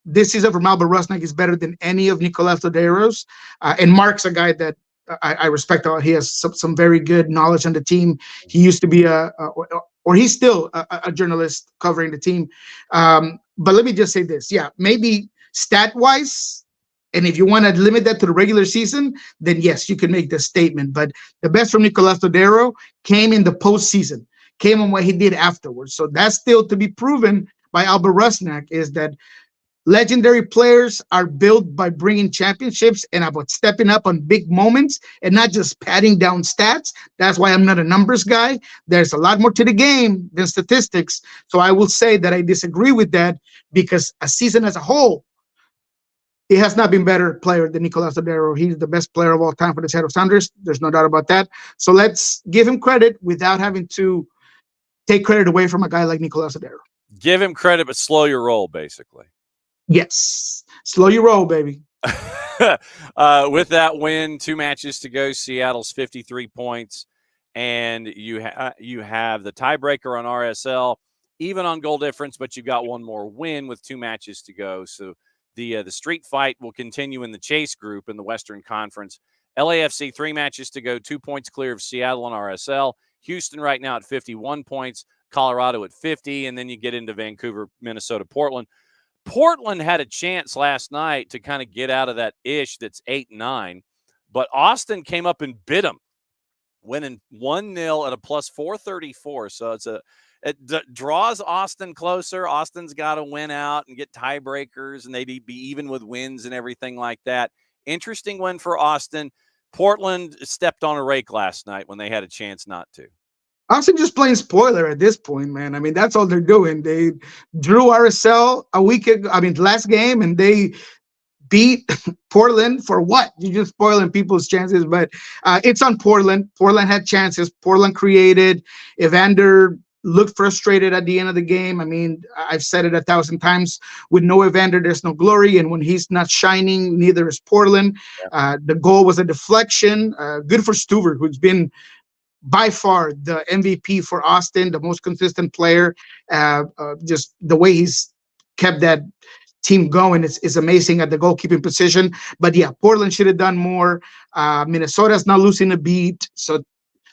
this season from Albert Rusnak is better than any of Nicolas Lodeiro's. And Mark's a guy that I respect. He has some very good knowledge on the team. He used to be or he's still a journalist covering the team. But let me just say this. Yeah, maybe stat-wise, and if you want to limit that to the regular season, then yes, you can make this statement. But the best from Nicolas Lodeiro came in the postseason, came on what he did afterwards. So that's still to be proven by Albert Rusnak, is that legendary players are built by bringing championships and about stepping up on big moments and not just patting down stats. That's why I'm not a numbers guy. There's a lot more to the game than statistics. So I will say that I disagree with that, because a season as a whole, he has not been better player than Nicolas Lodeiro. He's the best player of all time for the Seattle Sounders. There's no doubt about that. So let's give him credit without having to take credit away from a guy like Nicolas Lodeiro. Give him credit, but slow your roll, basically. Yes. Slow your roll, baby. With that win, 2 matches to go, Seattle's 53 points, and you have the tiebreaker on RSL, even on goal difference, but you've got one more win with 2 matches to go. So the street fight will continue in the Chase group in the Western Conference. LAFC, 3 matches to go, 2 points clear of Seattle on RSL. Houston right now at 51 points, Colorado at 50, and then you get into Vancouver, Minnesota, Portland. Portland had a chance last night to kind of get out of that ish that's 8-9, but Austin came up and bit them, winning 1-0 at a plus 434. So it draws Austin closer. Austin's got to win out and get tiebreakers, and they'd be even with wins and everything like that. Interesting win for Austin. Portland stepped on a rake last night when they had a chance not to. Austin just playing spoiler at this point, man. I mean, that's all they're doing. They drew RSL last game, and they beat Portland for what? You're just spoiling people's chances, but it's on Portland. Portland had chances. Portland created. Evander looked frustrated at the end of the game. I mean, I've said it 1,000 times. With no Evander, there's no glory, and when he's not shining, neither is Portland. The goal was a deflection. Good for Stuver, who's been by far the MVP for Austin, the most consistent player. Just the way he's kept that team going is amazing at the goalkeeping position. But yeah, Portland should have done more. Minnesota's not losing a beat. So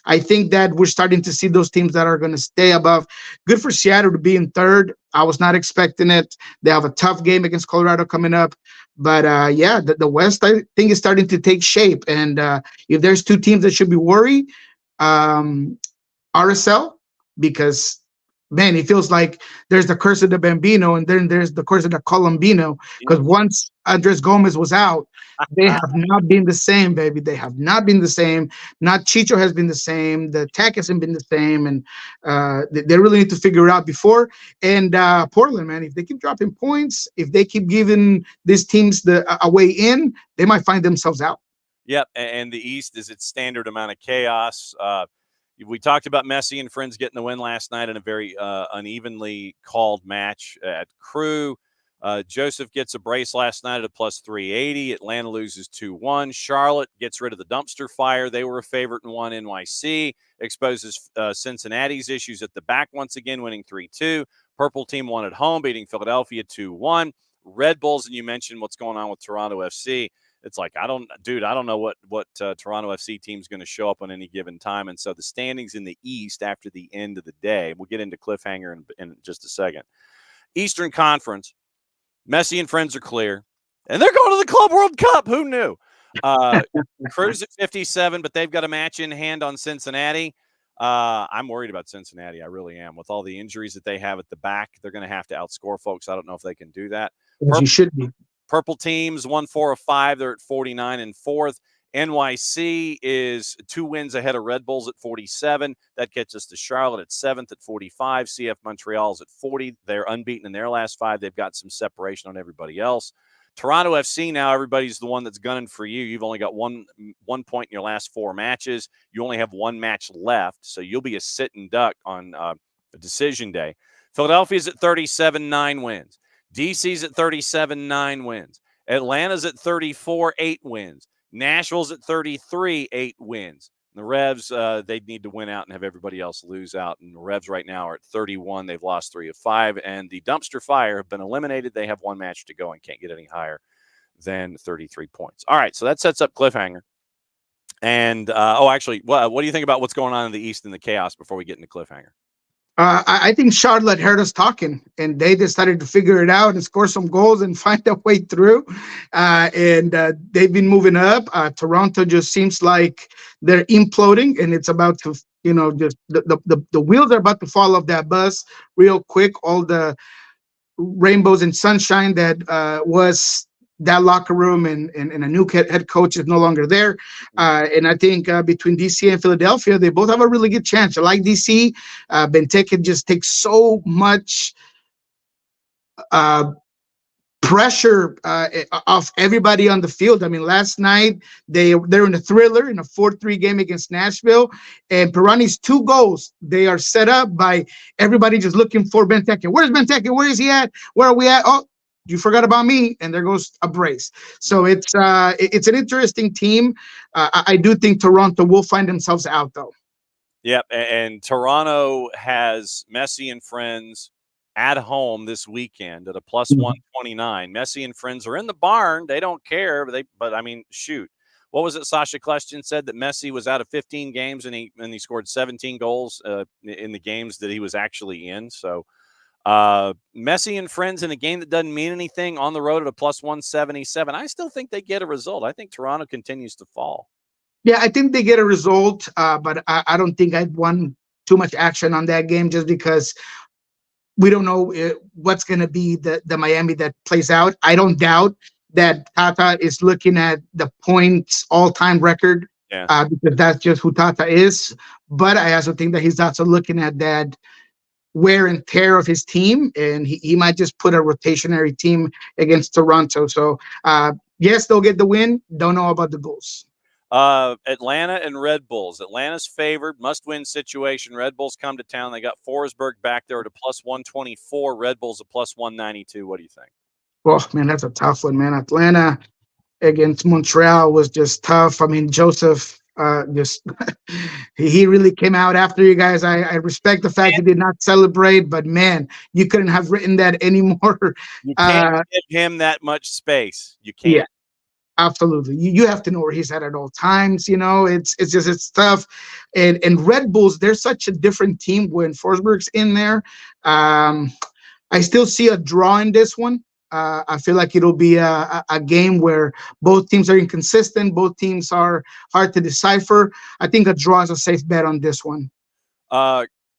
I think that we're starting to see those teams that are going to stay above. Good for Seattle to be in third. I was not expecting it. They have a tough game against Colorado coming up. But the West, I think, is starting to take shape. And if there's 2 teams that should be worried, RSL, because man, it feels like there's the curse of the Bambino, and then there's the curse of the Colombino, because once Andres Gomez was out, they have not been the same, baby. They have not been the same. Not Chicho has been the same. The attack hasn't been the same, and they really need to figure it out before. And Portland, man, if they keep dropping points, if they keep giving these teams a way in, they might find themselves out. Yep, and the East is its standard amount of chaos. We talked about Messi and friends getting the win last night in a very unevenly called match at Crew. Joseph gets a brace last night at a plus 380. Atlanta loses 2-1. Charlotte gets rid of the dumpster fire. They were a favorite and won. NYC exposes Cincinnati's issues at the back once again, winning 3-2. Purple team won at home, beating Philadelphia 2-1. Red Bulls, and you mentioned what's going on with Toronto FC. It's like, I don't know what Toronto FC team's going to show up on any given time. And so the standings in the East after the end of the day, we'll get into cliffhanger in just a second. Eastern Conference. Messi and friends are clear. And they're going to the Club World Cup. Who knew? Cruz at 57, but they've got a match in hand on Cincinnati. I'm worried about Cincinnati. I really am. With all the injuries that they have at the back, they're going to have to outscore folks. I don't know if they can do that. You should be. Purple teams, 1-4 of 5. They're at 49 and 4th. NYC is 2 wins ahead of Red Bulls at 47. That gets us to Charlotte at 7th at 45. CF Montreal's at 40. They're unbeaten in their last 5. They've got some separation on everybody else. Toronto FC, now everybody's the one that's gunning for you. You've only got one point in your last 4 matches. You only have 1 match left, so you'll be a sitting duck on decision day. Philadelphia's at 37, 9 wins. DC's at 37, 9 wins. Atlanta's at 34, 8 wins. Nashville's at 33, 8 wins. The Revs, they need to win out and have everybody else lose out. And the Revs right now are at 31. They've lost 3 of 5. And the Dumpster Fire have been eliminated. They have 1 match to go and can't get any higher than 33 points. All right, so that sets up Cliffhanger. And, actually, what do you think about what's going on in the East and the chaos before we get into Cliffhanger? I think Charlotte heard us talking, and they decided to figure it out and score some goals and find a way through. And they've been moving up. Toronto just seems like they're imploding, and it's about to, just the wheels are about to fall off that bus real quick. All the rainbows and sunshine that was that locker room and a new head coach is no longer there. And I think between DC and Philadelphia, they both have a really good chance. I like DC. Benteke just takes so much pressure off everybody on the field. I mean, last night they're in a thriller in a 4-3 game against Nashville, and Pirani's 2 goals, they are set up by everybody just looking for Benteke. Where's Benteke? Where is he at? Where are we at? Oh, you forgot about me, and there goes a brace. So it's an interesting team. I do think Toronto will find themselves out, though. Yep, and Toronto has Messi and friends at home this weekend at a plus 129. Messi and friends are in the barn. They don't care, but I mean, shoot. What was it Sasha Kljestan said, that Messi was out of 15 games and he scored 17 goals in the games that he was actually in. So Messi and friends in a game that doesn't mean anything on the road at a plus 177. I still think they get a result. I think Toronto continues to fall. Yeah, I think they get a result, but I don't think I'd want too much action on that game just because we don't know what's going to be the Miami that plays out. I don't doubt that Tata is looking at the points all-time record because that's just who Tata is. But I also think that he's also looking at that wear and tear of his team, and he might just put a rotationary team against Toronto. So, yes, they'll get the win. Don't know about the goals. Atlanta and Red Bulls. Atlanta's favored, must-win situation. Red Bulls come to town. They got Forsberg back there at a plus 124. Red Bulls a plus 192. What do you think? Oh, man, that's a tough one, man. Atlanta against Montreal was just tough. I mean, Joseph he really came out after you guys. I respect the fact he did not celebrate, but man, you couldn't have written that anymore. You can't give him that much space. You can't. Yeah, absolutely. You have to know where he's at all times. It's tough. And Red Bulls, they're such a different team when Forsberg's in there. I still see a draw in this one. I feel like it'll be a game where both teams are inconsistent. Both teams are hard to decipher. I think a draw is a safe bet on this one.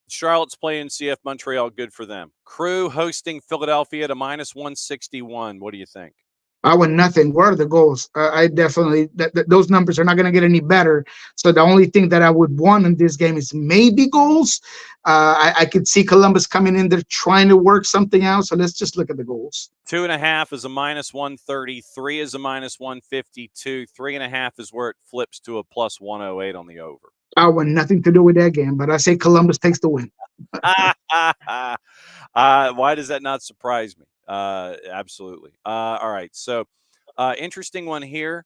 Charlotte's playing CF Montreal. Good for them. Crew hosting Philadelphia at a minus 161. What do you think? I win nothing. Where are the goals? I definitely those numbers are not going to get any better. So the only thing that I would want in this game is maybe goals. I could see Columbus coming in there trying to work something out. So let's just look at the goals. 2.5 is a minus 130. 3 is a minus 152. 3.5 is where it flips to a plus 108 on the over. I want nothing to do with that game, but I say Columbus takes the win. Why does that not surprise me? Absolutely. All right. So, interesting one here.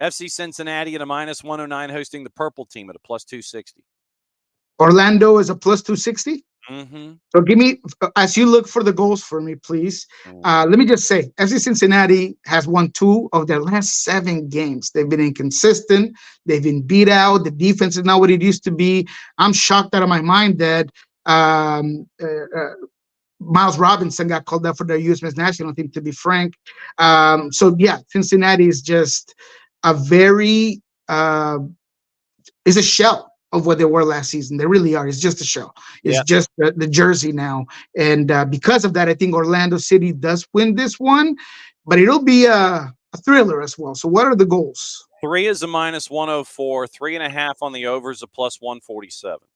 FC Cincinnati at a minus 109 hosting the Purple Team at a plus 260. Orlando is a plus 260. Mm-hmm. So give me, as you look for the goals for me, please. Let me just say, FC Cincinnati has won 2 of their last 7 games. They've been inconsistent. They've been beat out. The defense is not what it used to be. I'm shocked out of my mind that Miles Robinson got called up for the U.S. men's national team, to be frank. So yeah, Cincinnati is just a very is a shell of what they were last season. They really are. It's just a shell. It's just the jersey now. And because of that, I think Orlando City does win this one, but it'll be a thriller as well. So what are the goals? 3 is a -104, 3.5 on the over is a +147.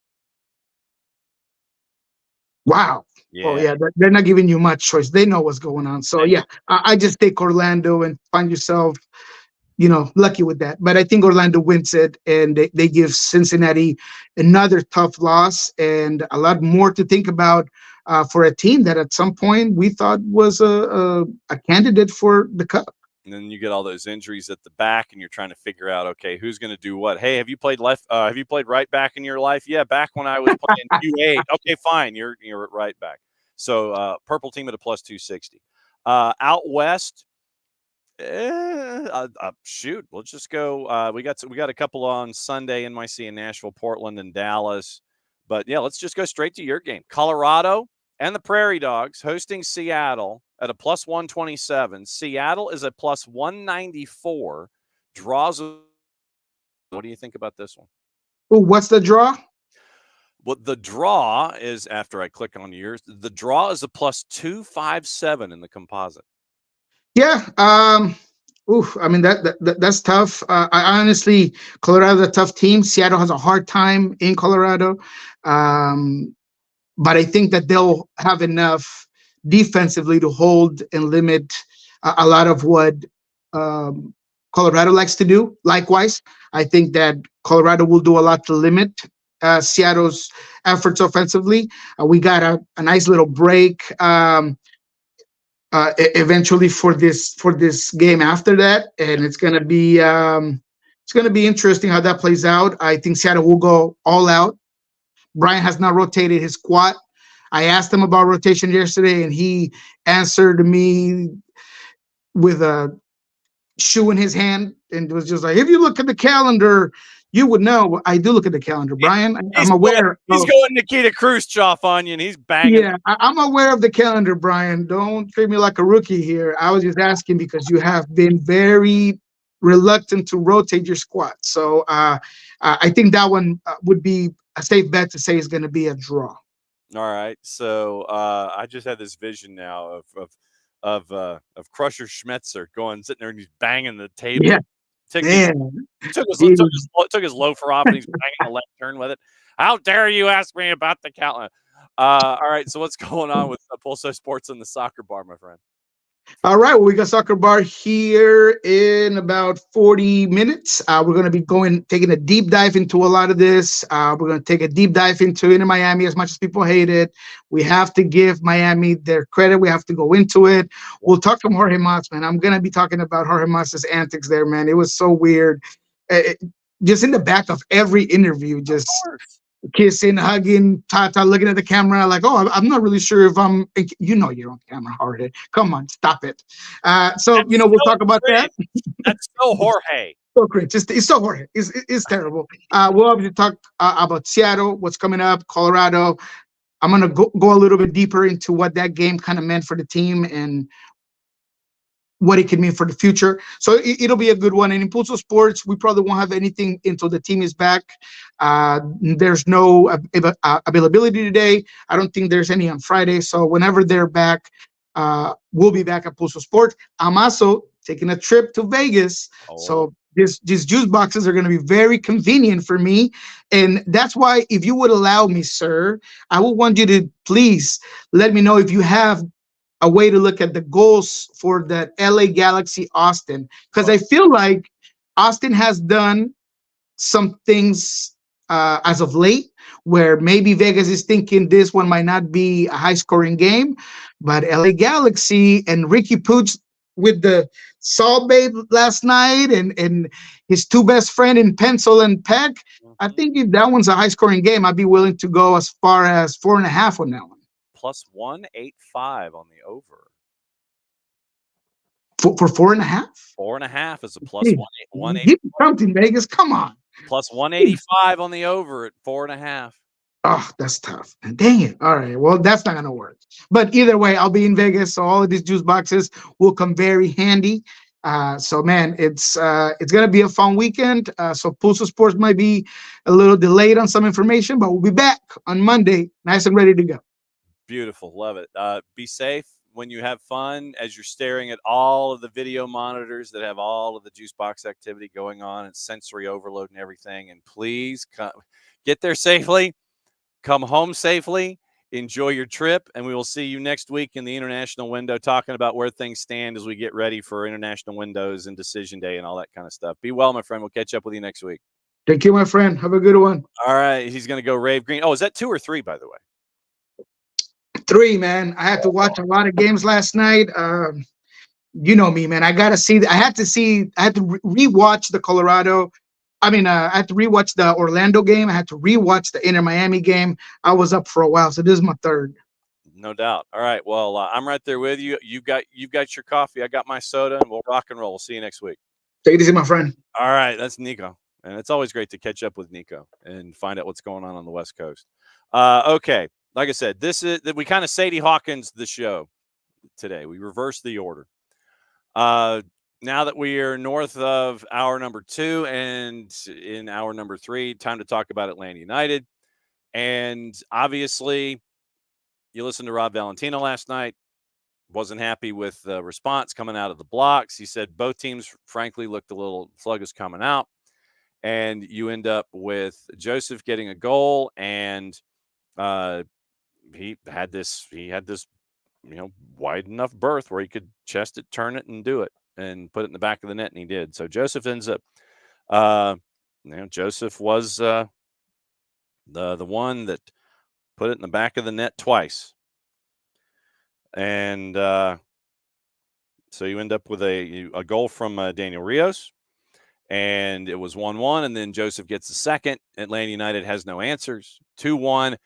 Wow. Yeah. Oh, yeah. They're not giving you much choice. They know what's going on. So, yeah, I just take Orlando and find yourself, lucky with that. But I think Orlando wins it, and they give Cincinnati another tough loss and a lot more to think about for a team that at some point we thought was a candidate for the Cup. And then you get all those injuries at the back, and you're trying to figure out, okay, who's going to do what? Hey, have you played left? Have you played right back in your life? Yeah, back when I was playing U8. Okay, fine, you're at right back. So purple team at a +260. Out west, shoot, let's just go. We got a couple on Sunday, NYC and Nashville, Portland and Dallas. But yeah, let's just go straight to your game. Colorado and the Prairie Dogs hosting Seattle at a +127. Seattle is a +194. Draws. What do you think about this one? Ooh, what's the draw? Well, the draw is, after I click on yours, the draw is a +257 in the composite. Yeah. I mean, that's tough. I honestly, Colorado's a tough team. Seattle has a hard time in Colorado. But I think that they'll have enough defensively to hold and limit a lot of what Colorado likes to do. Likewise, I think that Colorado will do a lot to limit Seattle's efforts offensively. We got a nice little break eventually for this game after that, and it's gonna be interesting how that plays out. I think Seattle will go all out. Brian has not rotated his squad. I asked him about rotation yesterday, and he answered me with a shoe in his hand and was just like, if you look at the calendar, you would know. I do look at the calendar, Brian. I'm aware. He's going Nikita Khrushchev on you, and he's banging. Yeah, I'm aware of the calendar, Brian. Don't treat me like a rookie here. I was just asking because you have been very reluctant to rotate your squad. So I think that one would be a safe bet to say is going to be a draw. All right. So I just had this vision now of Crusher Schmetzer sitting there and he's banging the table. Yeah. Took his loafer off and he's banging a left turn with it. How dare you ask me about the calendar? All right. So what's going on with Pulso Sports and the Soccer Bar, my friend? All right, well, we got Soccer Bar here in about 40 minutes. We're going to be taking a deep dive into a lot of this. We're going to take a deep dive into Inter Miami. As much as people hate it, we have to give Miami their credit. We have to go into it. We'll talk to Jorge Mas, man. I'm going to be talking about Jorge Mas's antics there, man. It was so weird. Just in the back of every interview, just kissing, hugging, Tata looking at the camera like, oh, I'm not really sure if you're on camera, Jorge. Come on, stop it. We'll talk about that. That's so Jorge. So great. It's so Jorge. It's terrible. We'll obviously talk about Seattle, what's coming up, Colorado. I'm going to go a little bit deeper into what that game kind of meant for the team and what it could mean for the future. So it'll be a good one. And in Pulso Sports, we probably won't have anything until the team is back. There's no availability today. I don't think there's any on Friday. So whenever they're back, we'll be back at Pulso Sports. I'm also taking a trip to Vegas. Oh. So these juice boxes are going to be very convenient for me. And that's why, if you would allow me, sir, I would want you to please let me know if you have a way to look at the goals for the LA Galaxy Austin, because I feel like Austin has done some things as of late where maybe Vegas is thinking this one might not be a high scoring game, but LA Galaxy and Ricky Puig with the Salt Babe last night and his two best friend in Pencil and Peck. I think if that one's a high scoring game, I'd be willing to go as far as 4.5 on that one. +185 on the over. For 4.5? 4.5 is a +180. Give me something, Vegas. Come on. +185 on the over at 4.5. Oh, that's tough. Dang it. All right. Well, that's not going to work. But either way, I'll be in Vegas. So all of these juice boxes will come very handy. So, man, it's going to be a fun weekend. So Pulso Sports might be a little delayed on some information, but we'll be back on Monday, nice and ready to go. Beautiful. Love it. Be safe when you have fun as you're staring at all of the video monitors that have all of the juice box activity going on and sensory overload and everything. And please get there safely, come home safely, enjoy your trip, and we will see you next week in the International Window talking about where things stand as we get ready for International Windows and Decision Day and all that kind of stuff. Be well, my friend. We'll catch up with you next week. Thank you, my friend. Have a good one. All right. He's going to go Rave Green. Oh, is that 2 or 3, by the way? 3, man. I had to watch a lot of games last night. You know me, man. I had to rewatch the Colorado. I had to rewatch the Orlando game. I had to rewatch the Inter Miami game. I was up for a while, so this is my 3rd. No doubt. All right. Well, I'm right there with you. You've got your coffee. I got my soda, and we'll rock and roll. We'll see you next week. Take it easy, my friend. All right. That's Nico. And it's always great to catch up with Nico and find out what's going on the West Coast. Okay. Like I said, we kind of Sadie Hawkins the show today. We reversed the order. Now that we are north of hour number 2 and in hour number 3, time to talk about Atlanta United. And obviously, you listened to Rob Valentino last night. Wasn't happy with the response coming out of the blocks. He said both teams, frankly, looked a little sluggish coming out. And you end up with Josef getting a goal, and he had this, wide enough berth where he could chest it, turn it, and do it, and put it in the back of the net, and he did. So Josef ends up, Josef was the one that put it in the back of the net twice. And so you end up with a goal from Daniel Rios, and it was 1-1, and then Josef gets the second. Atlanta United has no answers, 2-1.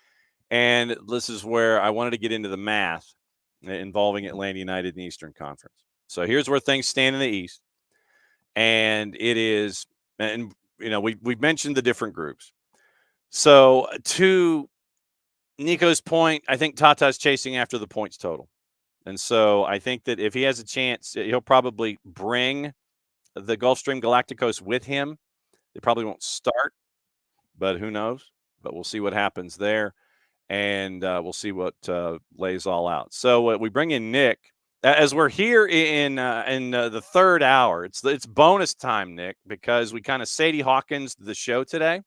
And this is where I wanted to get into the math involving Atlanta United in the Eastern Conference. So here's where things stand in the East. And it is, and we've mentioned the different groups. So to Nico's point, I think Tata's chasing after the points total. And so I think that if he has a chance, he'll probably bring the Gulfstream Galacticos with him. They probably won't start, but who knows? But we'll see what happens there. And we'll see what lays all out. So we bring in Nick as we're here in the 3rd hour. It's bonus time, Nick, because we kind of Sadie Hawkins the show today,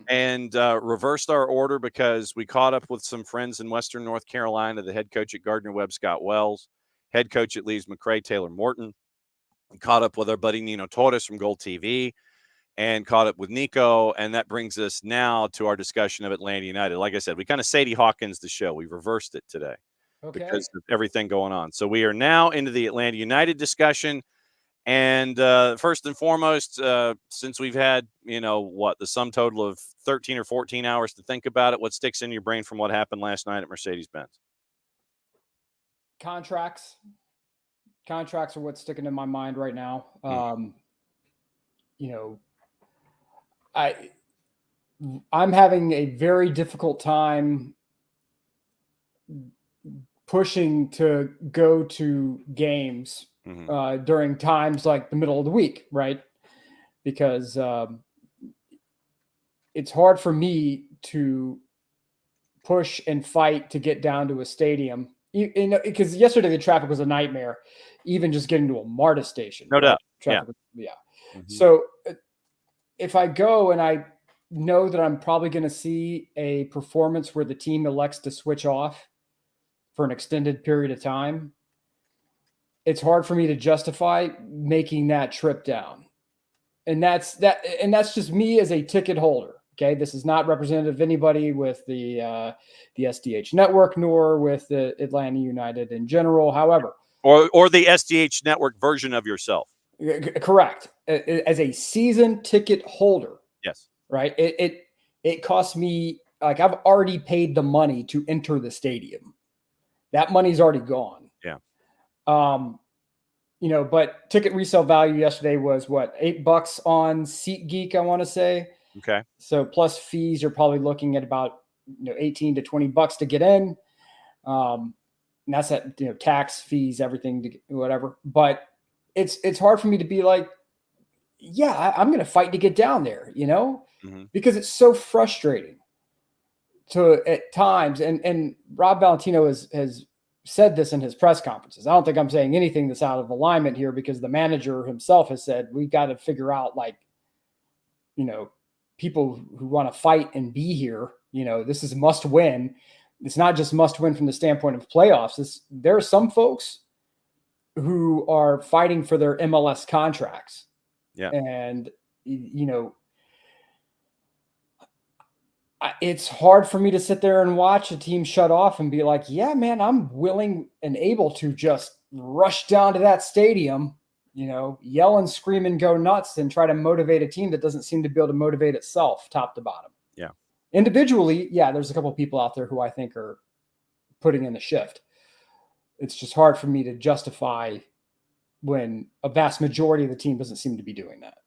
and reversed our order because we caught up with some friends in Western North Carolina. The head coach at Gardner-Webb, Scott Wells, head coach at Leeds McRae, Taylor Morton. We caught up with our buddy Nino Torres from Gold TV. And caught up with Nico, and that brings us now to our discussion of Atlanta United. Like I said, we kind of Sadie Hawkins the show. We reversed it today because of everything going on. So we are now into the Atlanta United discussion. And first and foremost, since we've had, the sum total of 13 or 14 hours to think about it, what sticks in your brain from what happened last night at Mercedes-Benz? Contracts are what's sticking in my mind right now. I'm having a very difficult time pushing to go to games during times like the middle of the week, right? Because it's hard for me to push and fight to get down to a stadium. Because yesterday the traffic was a nightmare, even just getting to a MARTA station. No doubt. Yeah. So if I go and I know that I'm probably going to see a performance where the team elects to switch off for an extended period of time, it's hard for me to justify making that trip down. And that's just me as a ticket holder. Okay. This is not representative of anybody with the SDH network, nor with the Atlanta United in general. However, or the SDH network version of yourself. Correct. As a season ticket holder. Yes. Right. It costs me, like, I've already paid the money to enter the stadium. That money's already gone. Yeah. But ticket resale value yesterday was what, $8 on SeatGeek, I want to say. Okay. So plus fees, you're probably looking at about $18 to $20 to get in. And that's at, tax, fees, everything, to whatever. But it's hard for me to be like, yeah, I'm going to fight to get down there, because it's so frustrating at times. And Rob Valentino has said this in his press conferences. I don't think I'm saying anything that's out of alignment here, because the manager himself has said, we've got to figure out, people who want to fight and be here, this is a must win. It's not just must win from the standpoint of playoffs. There are some folks who are fighting for their MLS contracts. Yeah. And, it's hard for me to sit there and watch a team shut off and be like, yeah, man, I'm willing and able to just rush down to that stadium, yell and scream and go nuts and try to motivate a team that doesn't seem to be able to motivate itself top to bottom. Yeah. Individually, yeah, there's a couple of people out there who I think are putting in the shift. It's just hard for me to justify when a vast majority of the team doesn't seem to be doing that.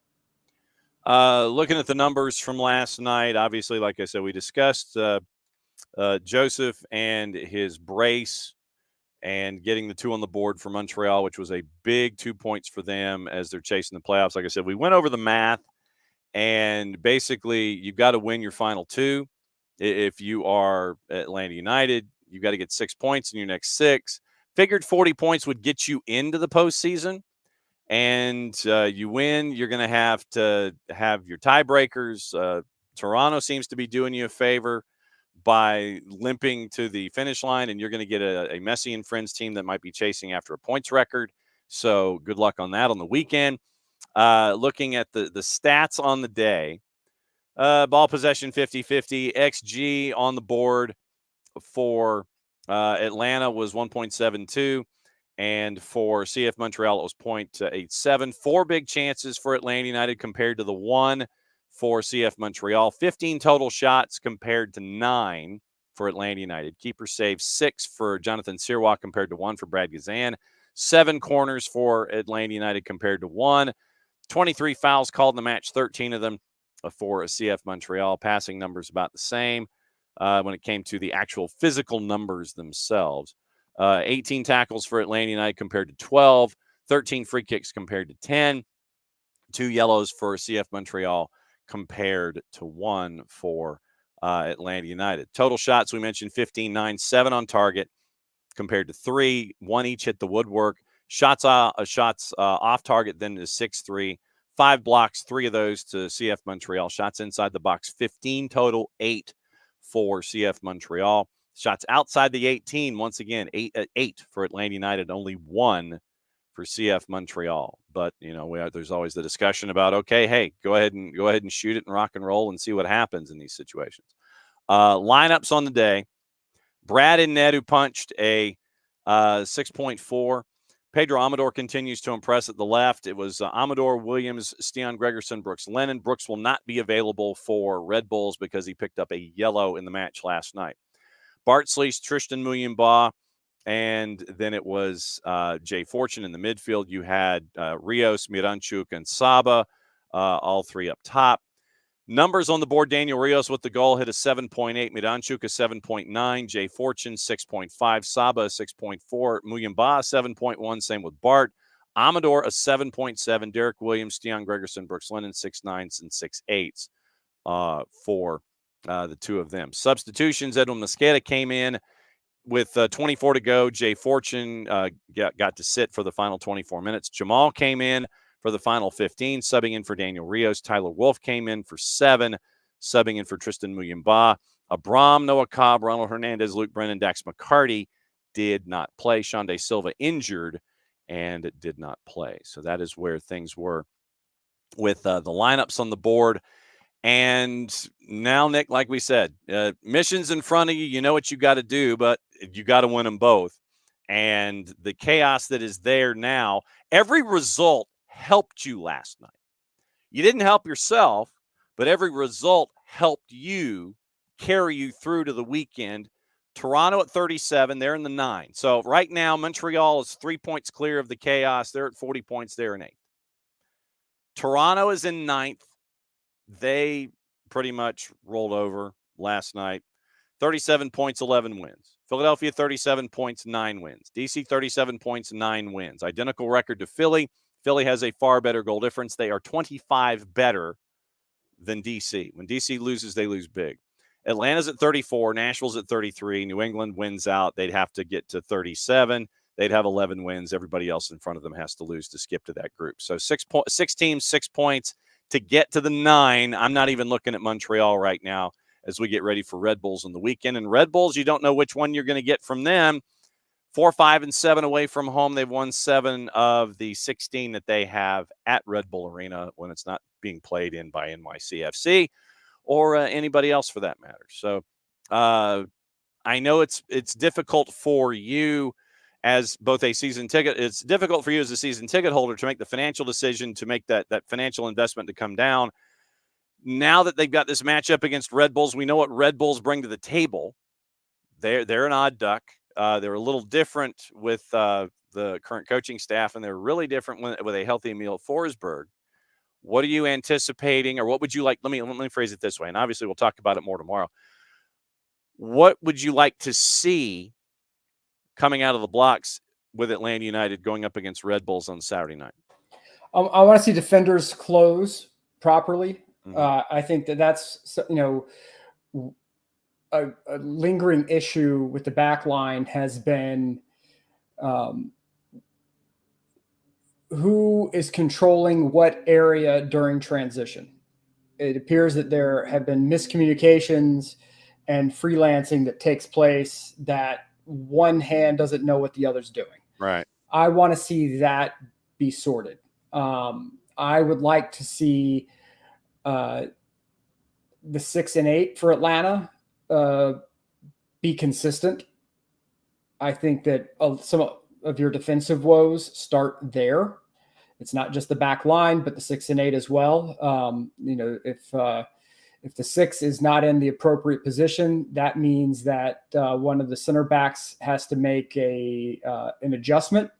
Looking at the numbers from last night, obviously, like I said, we discussed Joseph and his brace and getting the 2 on the board for Montreal, which was a big 2 points for them as they're chasing the playoffs. Like I said, we went over the math, and basically you've got to win your final 2. If you are Atlanta United, you've got to get 6 points in your next 6. Figured 40 points would get you into the postseason. And you win, you're going to have your tiebreakers. Toronto seems to be doing you a favor by limping to the finish line, and you're going to get a Messi and Friends team that might be chasing after a points record. So good luck on that on the weekend. Looking at the stats on the day, ball possession 50-50, XG on the board for Atlanta was 1.72. And for CF Montreal, it was 0.87. 4 big chances for Atlanta United compared to the 1 for CF Montreal. 15 total shots compared to 9 for Atlanta United. Keeper saved 6 for Jonathan Sirois compared to 1 for Brad Gazan. 7 corners for Atlanta United compared to 1. 23 fouls called in the match, 13 of them for CF Montreal. Passing numbers about the same when it came to the actual physical numbers themselves. 18 tackles for Atlanta United compared to 12, 13 free kicks compared to 10, 2 yellows for CF Montreal compared to 1 for Atlanta United. Total shots, we mentioned 15, 9, 7 on target compared to 3, 1 each hit the woodwork. Shots off target then is 6-3, 5 blocks, 3 of those to CF Montreal. Shots inside the box, 15 total, 8 for CF Montreal. Shots outside the 18, once again, 8 for Atlanta United, only 1 for CF Montreal. But there's always the discussion about, okay, hey, go ahead and shoot it and rock and roll and see what happens in these situations. Lineups on the day: Brad and Ned, who punched a 6.4. Pedro Amador continues to impress at the left. It was Amador, Williams, Stian Gregerson, Brooks Lennon. Brooks will not be available for Red Bulls because he picked up a yellow in the match last night. Bart Sleece, Tristan Muyumba, and then it was Jay Fortune in the midfield. You had Rios, Miranchuk, and Saba, all 3 up top. Numbers on the board: Daniel Rios with the goal hit a 7.8, Miranchuk a 7.9, Jay Fortune 6.5, Saba a 6.4, Muyumba 7.1, same with Bart. Amador a 7.7, Derek Williams, Stian Gregerson, Brooks Lennon 6.9s and 6.8s for the 2 of them. Substitutions: Edwin Mosqueda came in with 24 to go. Jay Fortune got to sit for the final 24 minutes. Jamal came in for the final 15, subbing in for Daniel Rios. Tyler Wolf came in for 7, subbing in for Tristan Muyumba. Abram, Noah Cobb, Ronald Hernandez, Luke Brennan, Dax McCarty did not play. Shonde Silva injured and did not play. So that is where things were with the lineups on the board. And now, Nick, like we said, missions in front of you. You know what you got to do, but you got to win them both. And the chaos that is there now, every result helped you last night. You didn't help yourself, but every result helped you carry you through to the weekend. Toronto at 37, they're in the 9. So right now, Montreal is 3 points clear of the chaos. They're at 40 points. They're in 8th. Toronto is in 9th. They pretty much rolled over last night. 37 points, 11 wins. Philadelphia, 37 points, 9 wins. DC, 37 points, 9 wins. Identical record to Philly. Philly has a far better goal difference. They are 25 better than DC. When DC loses, they lose big. Atlanta's at 34. Nashville's at 33. New England wins out. They'd have to get to 37. They'd have 11 wins. Everybody else in front of them has to lose to skip to that group. So 6 teams, 6 points to get to the 9. I'm not even looking at Montreal right now as we get ready for Red Bulls on the weekend. And Red Bulls, you don't know which one you're going to get from them. 4, 5, and 7 away from home. They've won 7 of the 16 that they have at Red Bull Arena when it's not being played in by NYCFC or anybody else for that matter. So I know it's difficult for you as both a season ticket. It's difficult for you as a season ticket holder to make the financial decision, to make that financial investment to come down. Now that they've got this matchup against Red Bulls, we know what Red Bulls bring to the table. They're an odd duck. They're a little different with the current coaching staff, and they're really different with a healthy Emil Forsberg. What are you anticipating, or what would you like? Let me phrase it this way, and obviously we'll talk about it more tomorrow. What would you like to see coming out of the blocks with Atlanta United going up against Red Bulls on Saturday night? I want to see defenders close properly. Mm-hmm. I think that's a lingering issue with the back line has been who is controlling what area during transition. It appears that there have been miscommunications and freelancing that takes place that one hand doesn't know what the other's doing. Right. I want to see that be sorted. I would like to see the 6 and 8 for Atlanta be consistent. I think that some of your defensive woes start there. It's not just the back line, but the 6 and 8 as well. If the 6 is not in the appropriate position, that means that one of the center backs has to make an adjustment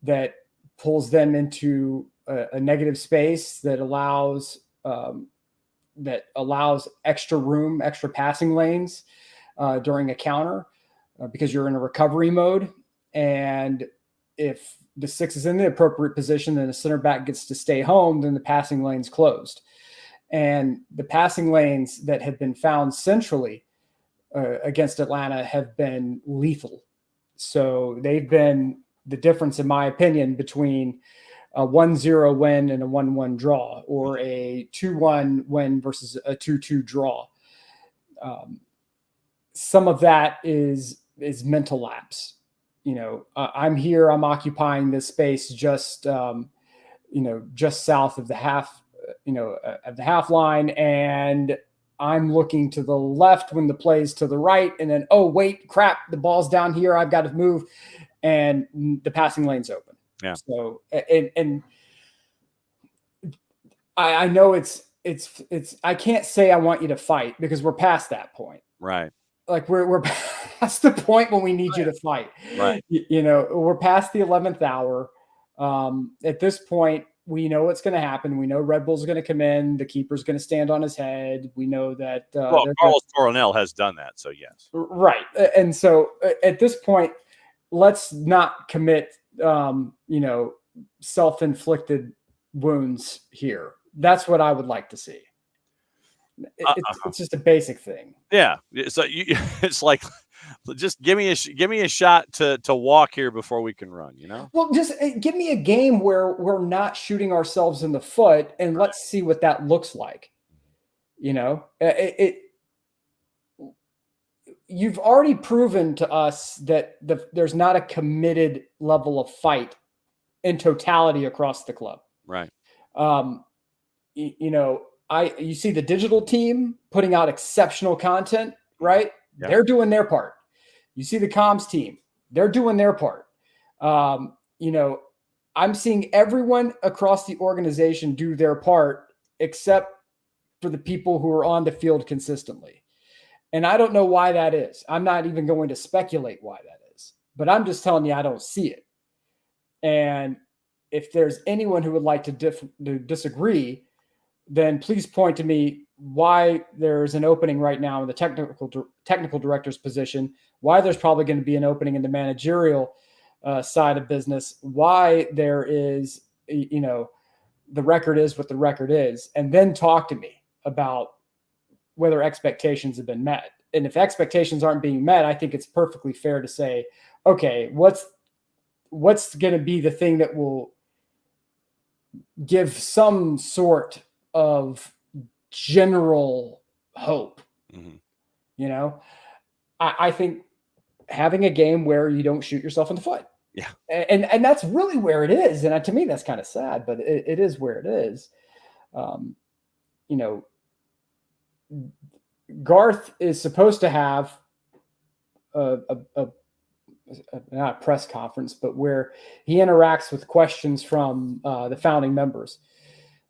that pulls them into a negative space that allows extra room, extra passing lanes during a counter because you're in a recovery mode. And if the 6 is in the appropriate position, then the center back gets to stay home, then the passing lane's closed. And the passing lanes that have been found centrally against Atlanta have been lethal. So they've been the difference, in my opinion, between a 1-0 win and a 1-1 draw, or a 2-1 win versus a 2-2 draw. Some of that is mental lapse. I'm here, I'm occupying this space just south of the half, at the half line, and I'm looking to the left when the play's to the right, and then, oh, wait, crap, the ball's down here, I've got to move, and the passing lane's open. Yeah. So, and I know it's I can't say I want you to fight because we're past that point. Right. Like we're past the point when we need you to fight. Right. We're past the 11th hour. At this point, we know what's going to happen. We know Red Bull's going to come in. The keeper's going to stand on his head. We know that. Carlos Coronel has done that. So yes. Right. And so at this point, let's not commit, self-inflicted wounds here. That's what I would like to see. It's just a basic thing. Yeah. So it's like, just give me a shot to walk here before we can run, Well, just give me a game where we're not shooting ourselves in the foot, and let's see what that looks like. You've already proven to us that there's not a committed level of fight in totality across the club. Right. You see the digital team putting out exceptional content, right? Yeah. They're doing their part. You see the comms team, they're doing their part. I'm seeing everyone across the organization do their part except for the people who are on the field consistently. And I don't know why that is. I'm not even going to speculate why that is, but I'm just telling you, I don't see it. And if there's anyone who would like to disagree, then please point to me why there's an opening right now in the technical director's position, why there's probably going to be an opening in the managerial side of business, why there is, the record is what the record is, and then talk to me about whether expectations have been met. And if expectations aren't being met, I think it's perfectly fair to say, okay, what's going to be the thing that will give some sort of general hope? I think having a game where you don't shoot yourself in the foot. Yeah. And that's really where it is. And to me, that's kind of sad, but it is where it is. Garth is supposed to have not a press conference, but where he interacts with questions from the founding members.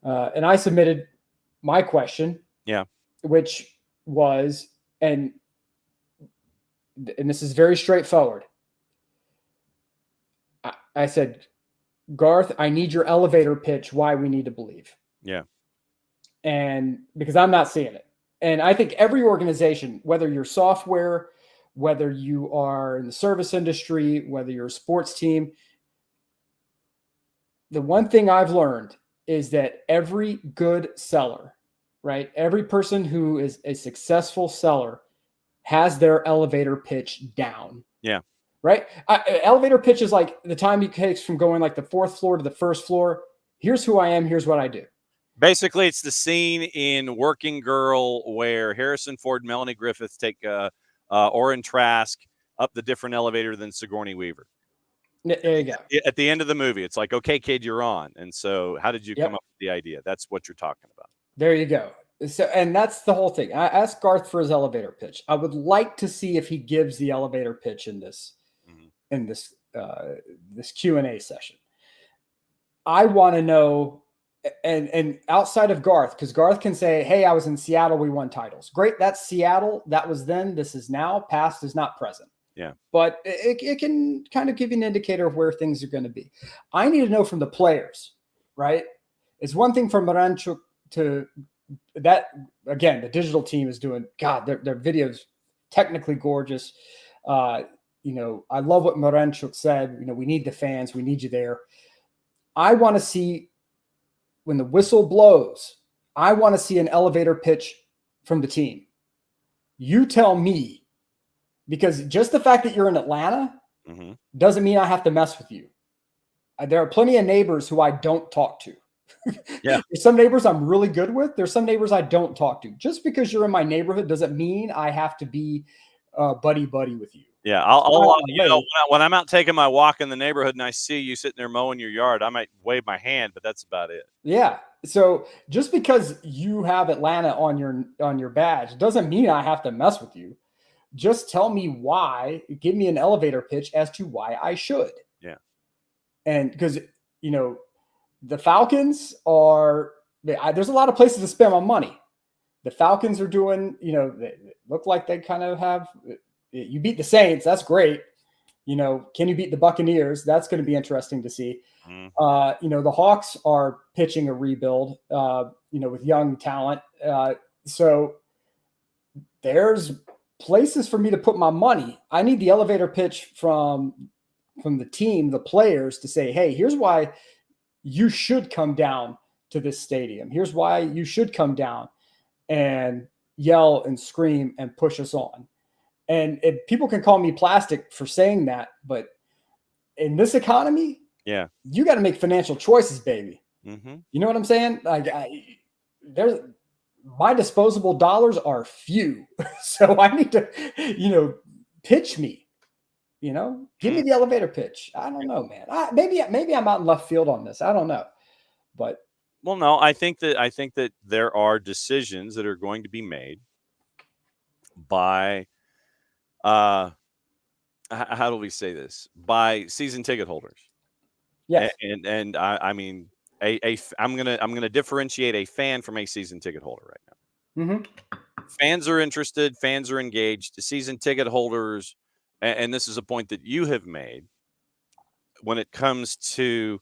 And I submitted my question, which was, and this is very straightforward. I said, Garth, I need your elevator pitch why we need to believe. Yeah. And because I'm not seeing it. And I think every organization, whether you're software, whether you are in the service industry, whether you're a sports team, the one thing I've learned is that every good seller, right? Every person who is a successful seller has their elevator pitch down. Yeah. Right. Elevator pitch is like the time it takes from going like the fourth floor to the first floor. Here's who I am. Here's what I do. Basically, it's the scene in Working Girl where Harrison Ford and Melanie Griffith take Orrin Trask up the different elevator than Sigourney Weaver. There you go. At the end of the movie, it's like, okay, kid, you're on. And so how did you come up with the idea? That's what you're talking about. There you go. So, and that's the whole thing. I asked Garth for his elevator pitch. I would like to see if he gives the elevator pitch in this this Q&A session. I want to know, and outside of Garth, because Garth can say, hey, I was in Seattle, we won titles. Great, that's Seattle. That was then, this is now. Past is not present. Yeah. But it can kind of give you an indicator of where things are going to be. I need to know from the players, right? It's one thing for Maranchuk to that, again, the digital team is doing, God, their videos technically gorgeous. I love what Maranchuk said. We need the fans. We need you there. I want to see when the whistle blows, I want to see an elevator pitch from the team. You tell me, because just the fact that you're in Atlanta doesn't mean I have to mess with you. There are plenty of neighbors who I don't talk to. Yeah. There's some neighbors I'm really good with. There's some neighbors I don't talk to. Just because you're in my neighborhood doesn't mean I have to be buddy with you. Yeah, when I'm out taking my walk in the neighborhood and I see you sitting there mowing your yard, I might wave my hand, but that's about it. Yeah. So just because you have Atlanta on your badge doesn't mean I have to mess with you. Just tell me why. Give me an elevator pitch as to why I should. Yeah. And because the Falcons there's a lot of places to spend my money. The Falcons are doing, they look like they kind of have. You beat the Saints. That's great. Can you beat the Buccaneers? That's going to be interesting to see. The Hawks are pitching a rebuild, with young talent. So there's places for me to put my money. I need the elevator pitch from the team, the players, to say, hey, here's why you should come down to this stadium. Here's why you should come down and yell and scream and push us on. And people can call me plastic for saying that, but in this economy, you got to make financial choices, baby. Mm-hmm. You know what I'm saying? Like, my disposable dollars are few, so I need to, pitch me. Give me the elevator pitch. I don't know, man. Maybe I'm out in left field on this. I don't know, but no, I think that there are decisions that are going to be made by. How do we say this? By season ticket holders. Yes. And I mean, I'm gonna differentiate a fan from a season ticket holder right now. Mm-hmm. Fans are interested. Fans are engaged. The season ticket holders, and this is a point that you have made when it comes to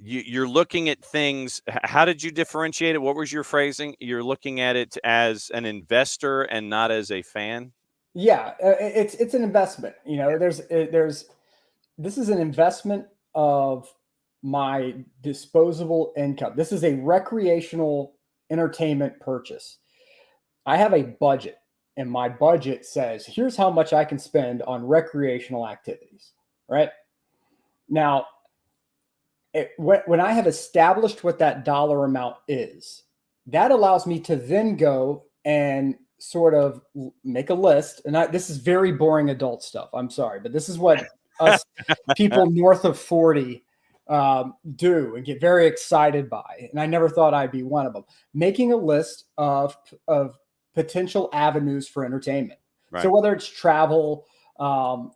you're looking at things. How did you differentiate it? What was your phrasing? You're looking at it as an investor and not as a fan. Yeah, it's an investment. You know, this is an investment of my disposable income. This is a recreational entertainment purchase. I have a budget, and my budget says, here's how much I can spend on recreational activities, right? Now, when I have established what that dollar amount is, that allows me to then go and sort of make a list. And this is very boring adult stuff. I'm sorry, but this is what us people north of 40 do and get very excited by. And I never thought I'd be one of them. Making a list of potential avenues for entertainment. Right. So whether it's travel,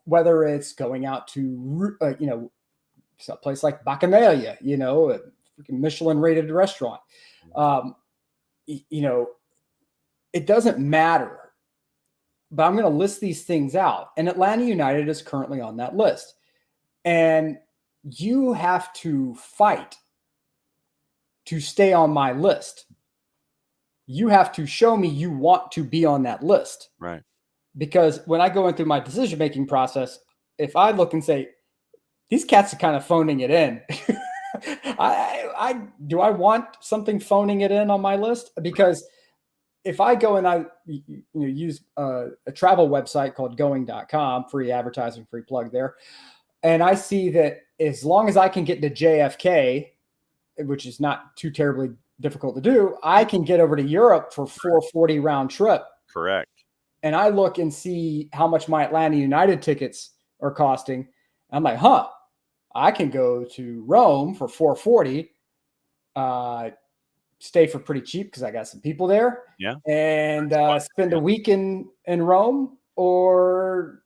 whether it's going out to, a place like Bacchanalia, a freaking Michelin-rated restaurant, it doesn't matter. But I'm going to list these things out. And Atlanta United is currently on that list. And you have to fight to stay on my list. You have to show me you want to be on that list. Right. Because when I go into my decision-making process, if I look and say, these cats are kind of phoning it in. Do I want something phoning it in on my list? Because if I go and I use a travel website called going.com, free advertising, free plug there, and I see that as long as I can get to JFK, which is not too terribly difficult to do, I can get over to Europe for $440 round trip. Correct. And I look and see how much my Atlanta United tickets are costing. I'm like, I can go to Rome for $440, stay for pretty cheap because I got some people there. Yeah. And spend a week in Rome, or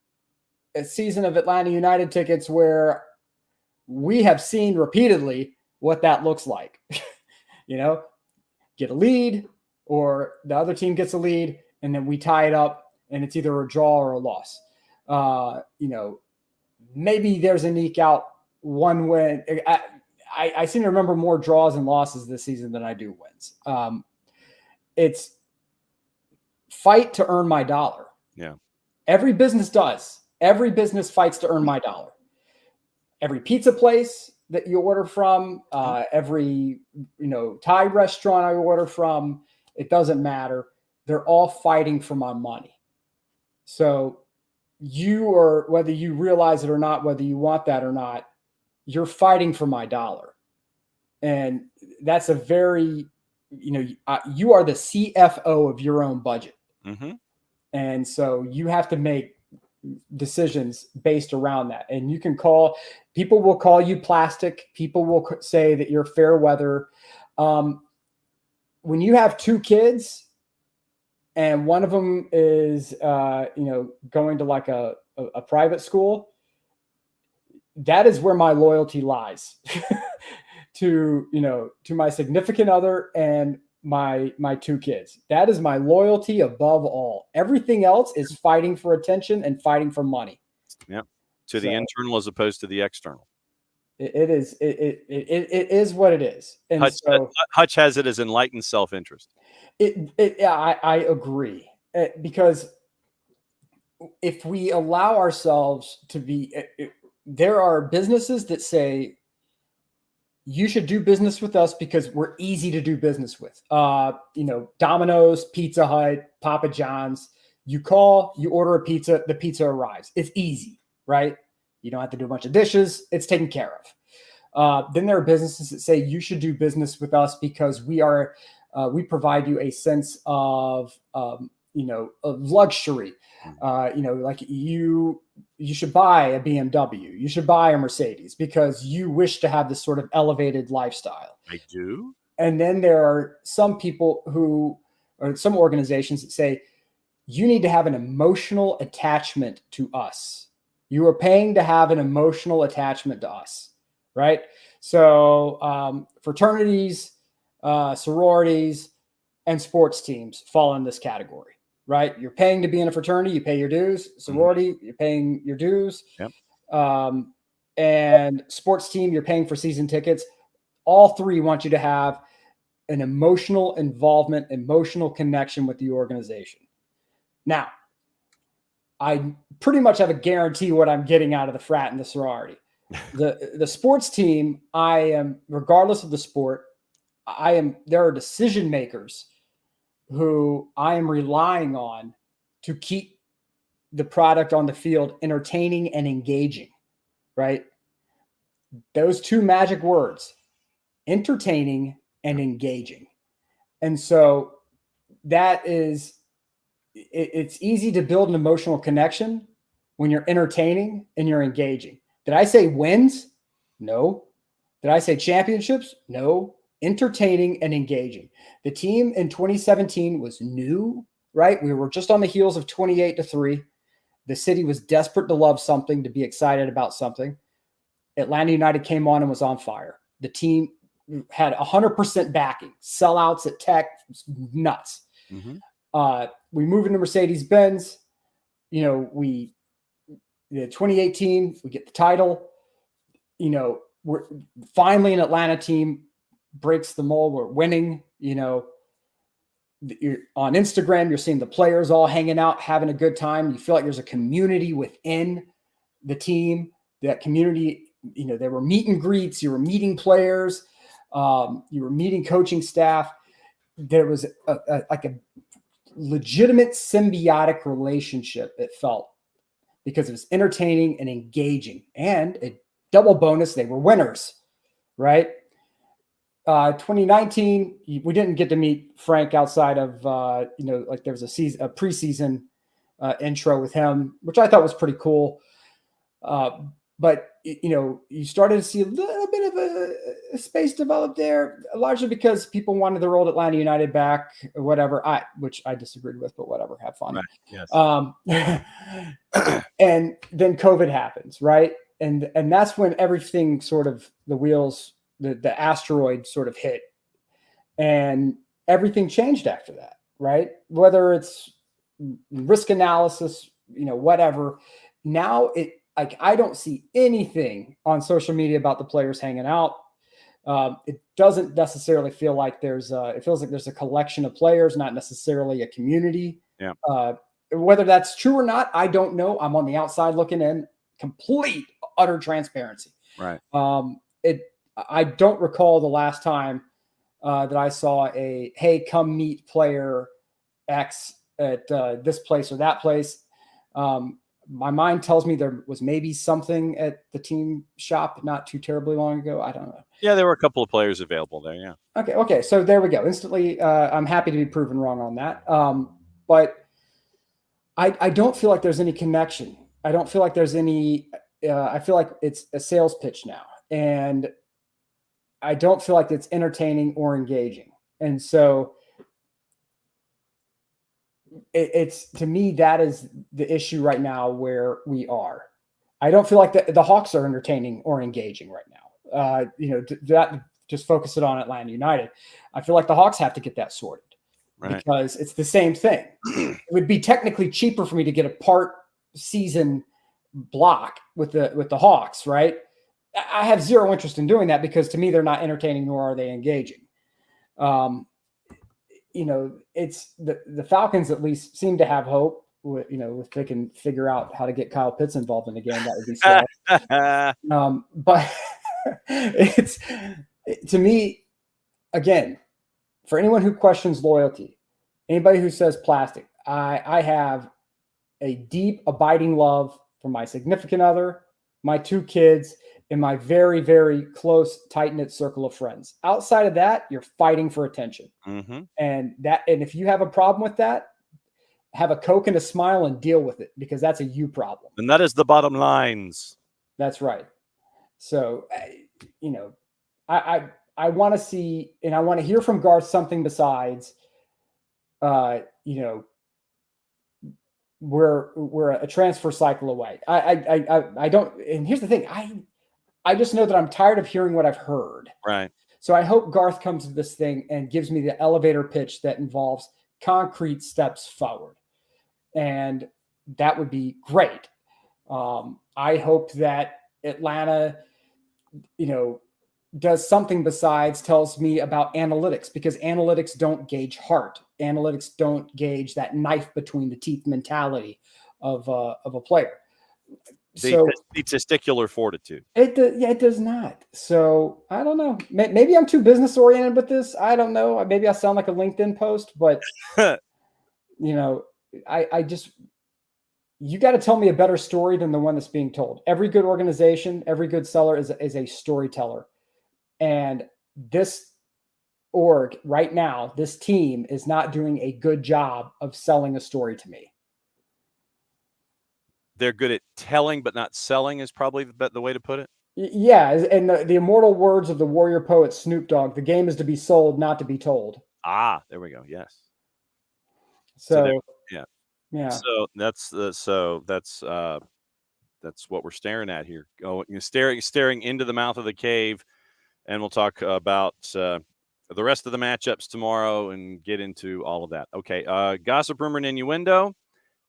a season of Atlanta United tickets where we have seen repeatedly what that looks like. Get a lead, or the other team gets a lead, and then we tie it up, and it's either a draw or a loss. Maybe there's an eke out one win. I seem to remember more draws and losses this season than I do wins. It's fight to earn my dollar. Yeah. Every business does. Every business fights to earn my dollar. Every pizza place that you order from, every Thai restaurant I order from, it doesn't matter. They're all fighting for my money. So whether you realize it or not, whether you want that or not, you're fighting for my dollar. And that's a very, you are the CFO of your own budget. Mm-hmm. And so you have to make decisions based around that. And people will call you plastic. People will say that you're fair weather. When you have two kids and one of them is, going to like a private school, that is where my loyalty lies to my significant other and my two kids. That is my loyalty above all. Everything else is fighting for attention and fighting for money. Yeah. The internal as opposed to the external. It is what it is. And Hutch has it as enlightened self-interest. I agree, because if we allow ourselves to be, there are businesses that say you should do business with us because we're easy to do business with. Domino's, Pizza Hut, Papa John's. You call, you order a pizza, the pizza arrives. It's easy, right? You don't have to do a bunch of dishes. It's taken care of. Then there are businesses that say you should do business with us because we provide you a sense of luxury. Like you should buy a BMW, you should buy a Mercedes because you wish to have this sort of elevated lifestyle. I do. And then there are some people or some organizations that say you need to have an emotional attachment to us. You are paying to have an emotional attachment to us, right? So fraternities, sororities, and sports teams fall in this category. Right, you're paying to be in a fraternity. You pay your dues. Sorority, you're paying your dues. Yep. And sports team, you're paying for season tickets. All three want you to have an emotional involvement, emotional connection with the organization. Now, I pretty much have a guarantee what I'm getting out of the frat and the sorority. The sports team, I am, regardless of the sport, there are decision makers who I am relying on to keep the product on the field entertaining and engaging, right? Those two magic words, entertaining and engaging. And so that is, it's easy to build an emotional connection when you're entertaining and you're engaging. Did I say wins? No. Did I say championships? No. Entertaining and engaging. The team in 2017 was new, right? We were just on the heels of 28-3. The city was desperate to love something, to be excited about something. Atlanta United came on and was on fire. The team had 100% backing, sellouts at Tech, nuts. Mm-hmm. We move into Mercedes-Benz. You know, the 2018, we get the title. You know, we're finally an Atlanta team breaks the mold. We're winning. You know, you're on Instagram, you're seeing the players all hanging out, having a good time. You feel like there's a community within the team. That community, you know, there were meet and greets. You were meeting players. You were meeting coaching staff. There was like a legitimate symbiotic relationship, it felt, because it was entertaining and engaging. And a double bonus, they were winners, right? 2019, we didn't get to meet Frank outside of, you know, like there was a preseason intro with him, which I thought was pretty cool. But, you know, you started to see a little bit of a space develop there, largely because people wanted their old Atlanta United back or whatever, which I disagreed with, but whatever, have fun. Right. Yes. And then COVID happens, right? And that's when everything sort of, the wheels, the asteroid sort of hit, and everything changed after that, right? Whether it's risk analysis, you know, whatever. Now like I don't see anything on social media about the players hanging out. It doesn't necessarily feel like it feels like there's a collection of players, not necessarily a community. Yeah. Whether that's true or not, I don't know. I'm on the outside looking in, complete, utter transparency. Right. I don't recall the last time that I saw hey, come meet player X at this place or that place. My mind tells me there was maybe something at the team shop not too terribly long ago. I don't know. Yeah, there were a couple of players available there. Yeah. Okay. So there we go. Instantly, I'm happy to be proven wrong on that. But I don't feel like there's any connection. I don't feel like there's any. I feel like it's a sales pitch now, and I don't feel like it's entertaining or engaging. And so it's to me, that is the issue right now where we are. I don't feel like the Hawks are entertaining or engaging right now. You know, that just focus it on Atlanta United. I feel like the Hawks have to get that sorted, right? Because it's the same thing. It would be technically cheaper for me to get a part season block with the Hawks, right? I have zero interest in doing that because to me, they're not entertaining, nor are they engaging. You know, it's the Falcons at least seem to have hope. You know, if they can figure out how to get Kyle Pitts involved in the game, that would be swell. But it's, to me, again, for anyone who questions loyalty, anybody who says plastic, I have a deep, abiding love for my significant other, my two kids, and my very, very close, tight-knit circle of friends. Outside of that, you're fighting for attention. Mm-hmm. And if you have a problem with that, have a Coke and a smile and deal with it, because that's a you problem. And that is the bottom lines. That's right. So, you know, I want to see, and I want to hear from Garth something besides, you know, we're a transfer cycle away. I don't, and here's the thing. I just know that I'm tired of hearing what I've heard. Right. So I hope Garth comes to this thing and gives me the elevator pitch that involves concrete steps forward. And that would be great. I hope that Atlanta, you know, does something besides tells me about analytics, because analytics don't gauge heart. Analytics don't gauge that knife between the teeth mentality of a player. So the testicular fortitude. it does not. So I don't know. Maybe I'm too business oriented with this. I don't know. Maybe I sound like a LinkedIn post, but I just, you got to tell me a better story than the one that's being told. Every good organization, every good seller is a storyteller. And this org right now, this team is not doing a good job of selling a story to me. They're good at telling, but not selling is probably the way to put it. Yeah. And the immortal words of the warrior poet Snoop Dogg, the game is to be sold, not to be told. Ah, there we go. Yes. So yeah. Yeah. So that's what we're staring at here. Staring into the mouth of the cave, and we'll talk about the rest of the matchups tomorrow and get into all of that. Okay, gossip, rumor, and innuendo,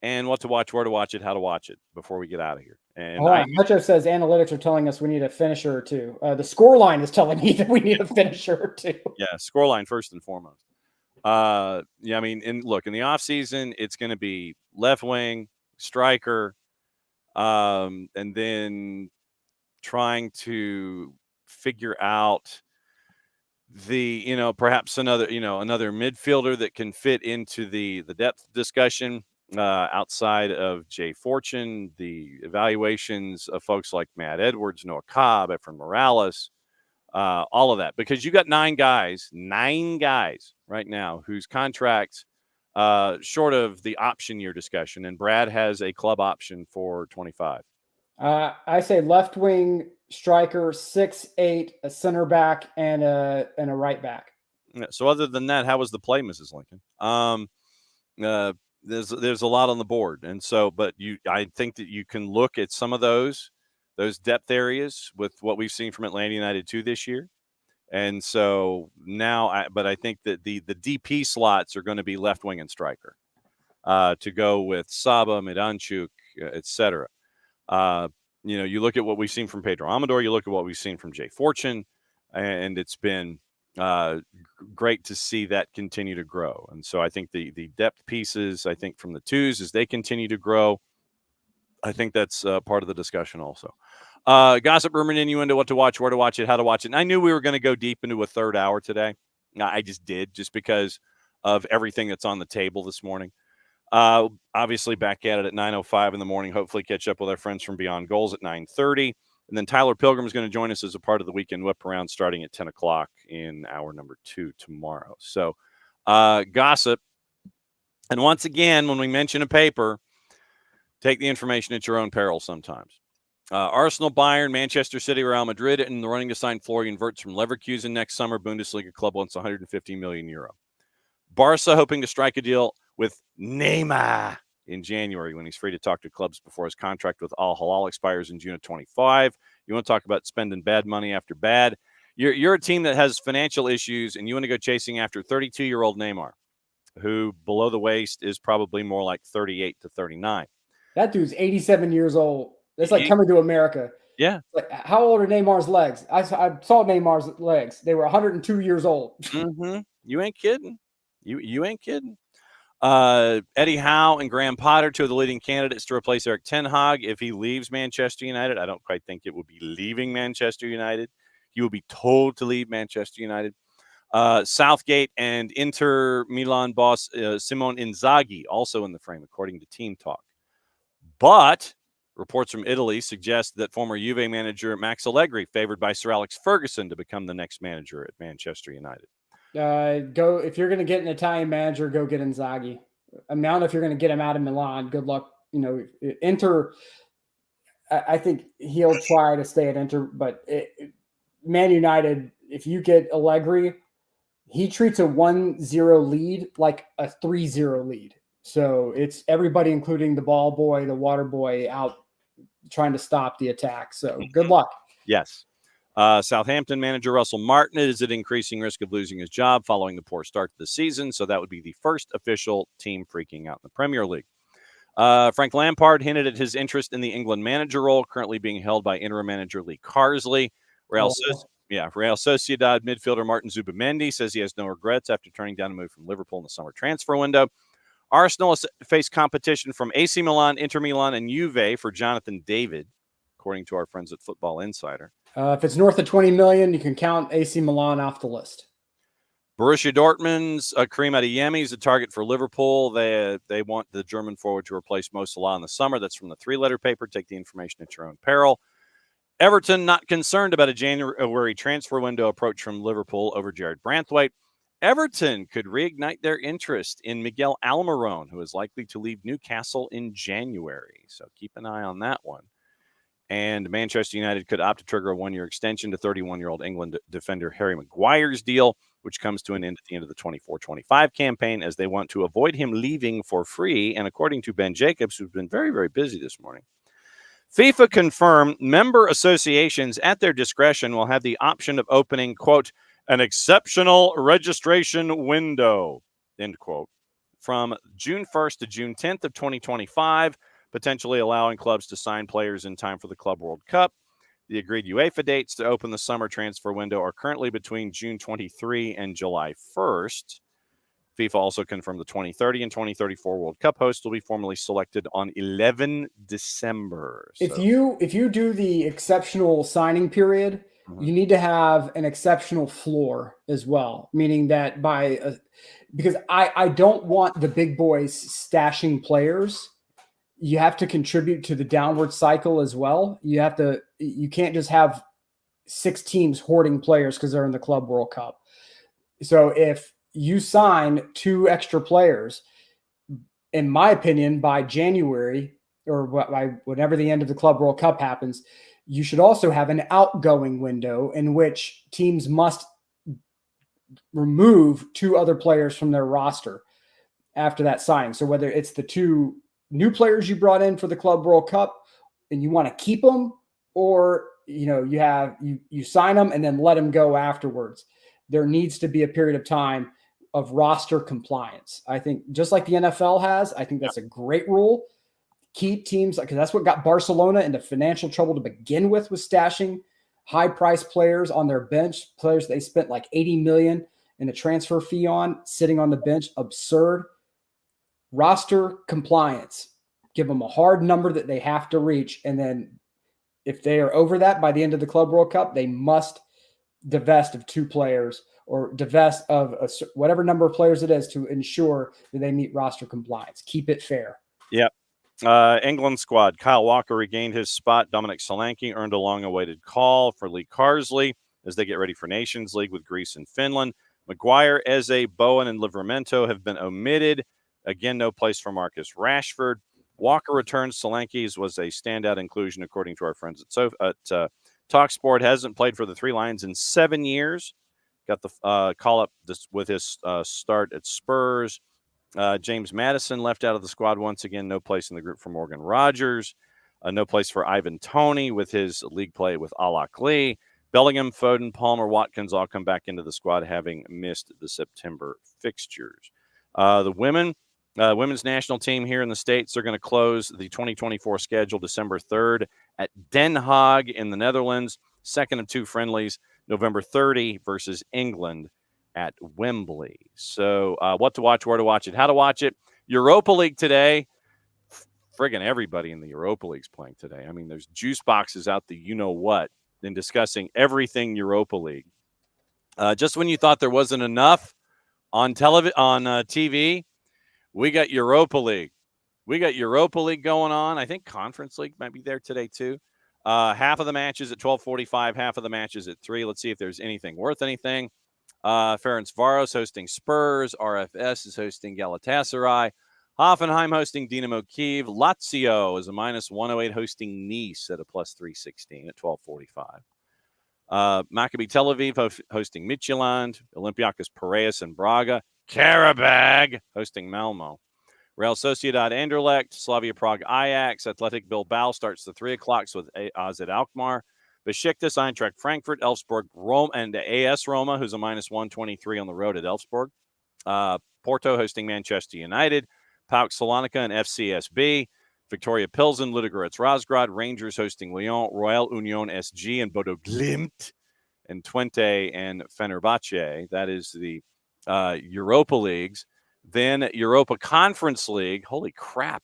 and what to watch, where to watch it, how to watch it before we get out of here. And Hutcho says analytics are telling us we need a finisher or two. The score line is telling me that we need a finisher or two. Yeah, scoreline first and foremost. I mean, in the offseason, it's going to be left wing, striker, and then trying to figure out perhaps another midfielder that can fit into the depth discussion outside of Jay Fortune, the evaluations of folks like Matt Edwards, Noah Cobb, Efren Morales, all of that, because you got nine guys right now whose contracts short of the option year discussion, and Brad has a club option for 25. I say left wing striker, 6'8", a center back, and a right back. Yeah, so other than that, how was the play, Mrs. Lincoln? There's a lot on the board, and so, but I think that you can look at some of those depth areas with what we've seen from Atlanta United 2 this year. And so now, I think that the DP slots are going to be left wing and striker to go with Saba, Midanchuk, etc. You look at what we've seen from Pedro Amador, you look at what we've seen from Jay Fortune, and it's been great to see that continue to grow. And so I think the depth pieces, I think from the twos, as they continue to grow, I think that's part of the discussion also. Gossip, rumor, and innuendo, what to watch, where to watch it, how to watch it. And I knew we were going to go deep into a third hour today. I just did, just because of everything that's on the table this morning. Obviously back at it at 9:05 in the morning. Hopefully catch up with our friends from Beyond Goals at 9:30. And then Tyler Pilgrim is going to join us as a part of the weekend whip around starting at 10 o'clock in hour number 2 tomorrow. So gossip. And once again, when we mention a paper, take the information at your own peril sometimes. Arsenal, Bayern, Manchester City, Real Madrid, and the running to sign Florian Wirtz from Leverkusen next summer. Bundesliga club wants 150 million euro. Barca hoping to strike a deal with Neymar in January when he's free to talk to clubs before his contract with Al Hilal expires in June of 25. You want to talk about spending bad money after bad? You're a team that has financial issues, and you want to go chasing after 32-year-old Neymar, who below the waist is probably more like 38 to 39. That dude's 87 years old. It's like coming to America. Yeah. Like, how old are Neymar's legs? I saw Neymar's legs. They were 102 years old. Mm-hmm. You ain't kidding. You ain't kidding. Eddie Howe and Graham Potter, two of the leading candidates to replace Eric Ten Hag if he leaves Manchester United. I don't quite think it will be leaving Manchester United. He will be told to leave Manchester United. Southgate and Inter Milan boss Simone Inzaghi also in the frame, according to Team Talk. But reports from Italy suggest that former Juve manager Max Allegri favored by Sir Alex Ferguson to become the next manager at Manchester United. If you're going to get an Italian manager, go get Inzaghi. I mean, I don't know if you're going to get him out of Milan. Good luck. Inter, I think he'll try to stay at Inter, but Man United, if you get Allegri, he treats a 1-0 lead like a 3-0 lead. So it's everybody, including the ball boy, the water boy, out trying to stop the attack. So good luck. Yes. Southampton manager Russell Martin is at increasing risk of losing his job following the poor start to the season. So that would be the first official team freaking out in the Premier League. Frank Lampard hinted at his interest in the England manager role, currently being held by interim manager Lee Carsley. Real says Real Sociedad midfielder Martin Zubamendi says he has no regrets after turning down a move from Liverpool in the summer transfer window. Arsenal has faced competition from AC Milan, Inter Milan, and Juve for Jonathan David, according to our friends at Football Insider. If it's north of 20 million, you can count AC Milan off the list. Borussia Dortmund's Karim Adeyemi is a target for Liverpool. They want the German forward to replace Mo Salah in the summer. That's from the three-letter paper. Take the information at your own peril. Everton not concerned about a January transfer window approach from Liverpool over Jared Branthwaite. Everton could reignite their interest in Miguel Almiron, who is likely to leave Newcastle in January. So keep an eye on that one. And Manchester United could opt to trigger a one-year extension to 31-year-old England defender Harry Maguire's deal, which comes to an end at the end of the 24-25 campaign, as they want to avoid him leaving for free. And according to Ben Jacobs, who's been very, very busy this morning, FIFA confirmed member associations at their discretion will have the option of opening, quote, an exceptional registration window, end quote, from June 1st to June 10th of 2025, potentially allowing clubs to sign players in time for the Club World Cup. The agreed UEFA dates to open the summer transfer window are currently between June 23 and July 1st. FIFA also confirmed the 2030 and 2034 World Cup hosts will be formally selected on 11 December. If you do the exceptional signing period, you need to have an exceptional floor as well, meaning that because I don't want the big boys stashing players. You have to contribute to the downward cycle as well. You can't just have 6 teams hoarding players because they're in the Club World Cup. So if you sign 2 extra players, in my opinion, by January or by whenever the end of the Club World Cup happens, you should also have an outgoing window in which teams must remove 2 other players from their roster after that signing. So whether it's the 2 new players you brought in for the Club World Cup and you want to keep them, or you sign them and then let them go afterwards, there needs to be a period of time of roster compliance. I think just like the NFL has, I think that's a great rule. Keep teams, because that's what got Barcelona into financial trouble to begin with stashing high-priced players on their bench, players they spent like $80 million in a transfer fee on, sitting on the bench. Absurd. Roster compliance. Give them a hard number that they have to reach, and then if they are over that by the end of the Club World Cup, they must divest of 2 players or divest of whatever number of players it is to ensure that they meet roster compliance. Keep it fair. Yep. England squad. Kyle Walker regained his spot. Dominic Solanke earned a long-awaited call for Lee Carsley as they get ready for Nations League with Greece and Finland. Maguire, Eze, Bowen, and Livramento have been omitted. Again, no place for Marcus Rashford. Walker returns. Solanke's was a standout inclusion, according to our friends at TalkSport. Hasn't played for the Three Lions in 7 years. Got the call-up with his start at Spurs. James Maddison left out of the squad once again. No place in the group for Morgan Rogers. No place for Ivan Toney with his league play with Al-Ahly. Bellingham, Foden, Palmer, Watkins all come back into the squad, having missed the September fixtures. The women's national team here in the States are going to close the 2024 schedule December 3rd at Den Haag in the Netherlands. Second of 2 friendlies, November 30 versus England at Wembley. So what to watch, where to watch it, how to watch it. Europa League today. Friggin' everybody in the Europa League's playing today. I mean, there's juice boxes out the you-know-what in discussing everything Europa League. Just when you thought there wasn't enough on TV, we got Europa League. We got Europa League going on. I think Conference League might be there today too. Half of the matches at 12:45, half of the matches at 3. Let's see if there's anything worth anything. Ferencvaros hosting Spurs. RFS is hosting Galatasaray. Hoffenheim hosting Dinamo Kyiv. Lazio is a -108 hosting Nice at a +316 at 12:45. Maccabi Tel Aviv hosting Midtjylland. Olympiacos Piraeus and Braga. Karabag hosting Malmo. Real Sociedad Anderlecht. Slavia Prague Ajax. Athletic Bilbao starts the 3 o'clocks with AZ Alkmaar. Besiktas, Eintracht Frankfurt, Elfsborg, Rome, and AS Roma, who's a -123 on the road at Elfsborg. Porto hosting Manchester United. PAOK Salonika and FCSB. Victoria Pilsen, Ludogorets Razgrad. Rangers hosting Lyon. Royal Union SG and Bodo Glimt and Twente and Fenerbahce. That is the Europa Leagues. Then Europa Conference League. Holy crap.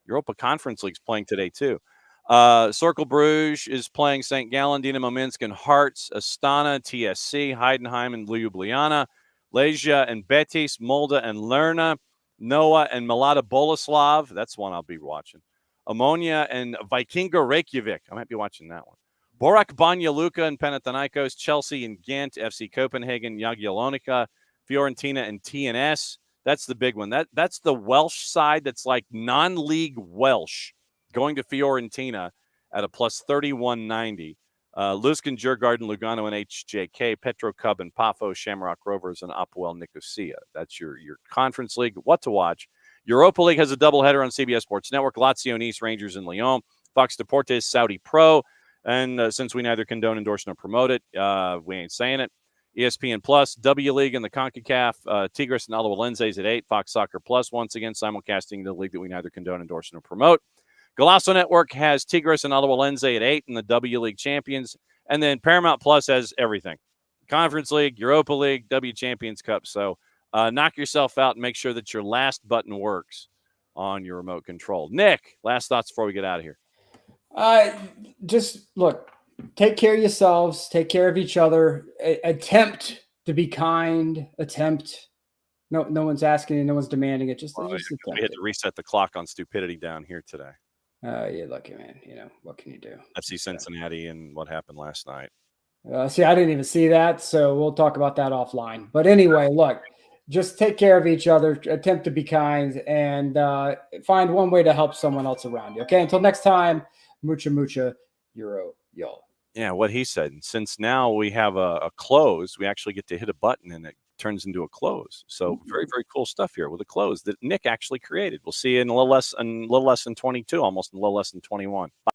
Europa Conference League's playing today too. Cercle Bruges is playing St. Gallen, Dinamo Minsk, and Hearts, Astana, TSC, Heidenheim, and Ljubljana, Legia and Betis, Molde and Lerna, Noah and Mlada Boleslav. That's one I'll be watching. Ammonia and Vikingur Reykjavik. I might be watching that one. Borac Banja Luka and Panathinaikos, Chelsea and Ghent, FC Copenhagen, Jagiellonica, Fiorentina and TNS. That's the big one. That's the Welsh side that's like non-league Welsh going to Fiorentina at a plus 31.90. Luskin, Djurgården, Lugano, and HJK, Petro Cub and Pafo, Shamrock Rovers, and Apoel Nicosia. That's your conference league. What to watch? Europa League has a doubleheader on CBS Sports Network. Lazio, Nice, Rangers, and Lyon. Fox Deportes, Saudi Pro. And since we neither condone, endorse, nor promote it, we ain't saying it. ESPN Plus, W League and the CONCACAF, Tigres and Alajuelenses at 8. Fox Soccer Plus, once again, simulcasting the league that we neither condone, endorse, nor promote. Golazo Network has Tigres and Alajuelense at 8 and the W League champions. And then Paramount Plus has everything. Conference League, Europa League, W Champions Cup. So knock yourself out and make sure that your last button works on your remote control. Nick, last thoughts before we get out of here. Just look, take care of yourselves, take care of each other, attempt to be kind, no one's asking it, no one's demanding it. Just we had to reset the clock on stupidity down here today. You're lucky, man. What can you do? FC Cincinnati and what happened last night. See, I didn't even see that, so we'll talk about that offline. But anyway, look, just take care of each other, attempt to be kind, and find one way to help someone else around you. Okay, until next time, mucha Euro, y'all. Yeah, what he said. Since now we have a close, we actually get to hit a button and it turns into a close. So very, very cool stuff here with a close that Nick actually created. We'll see you in a little less than 22, almost a little less than 21. Bye.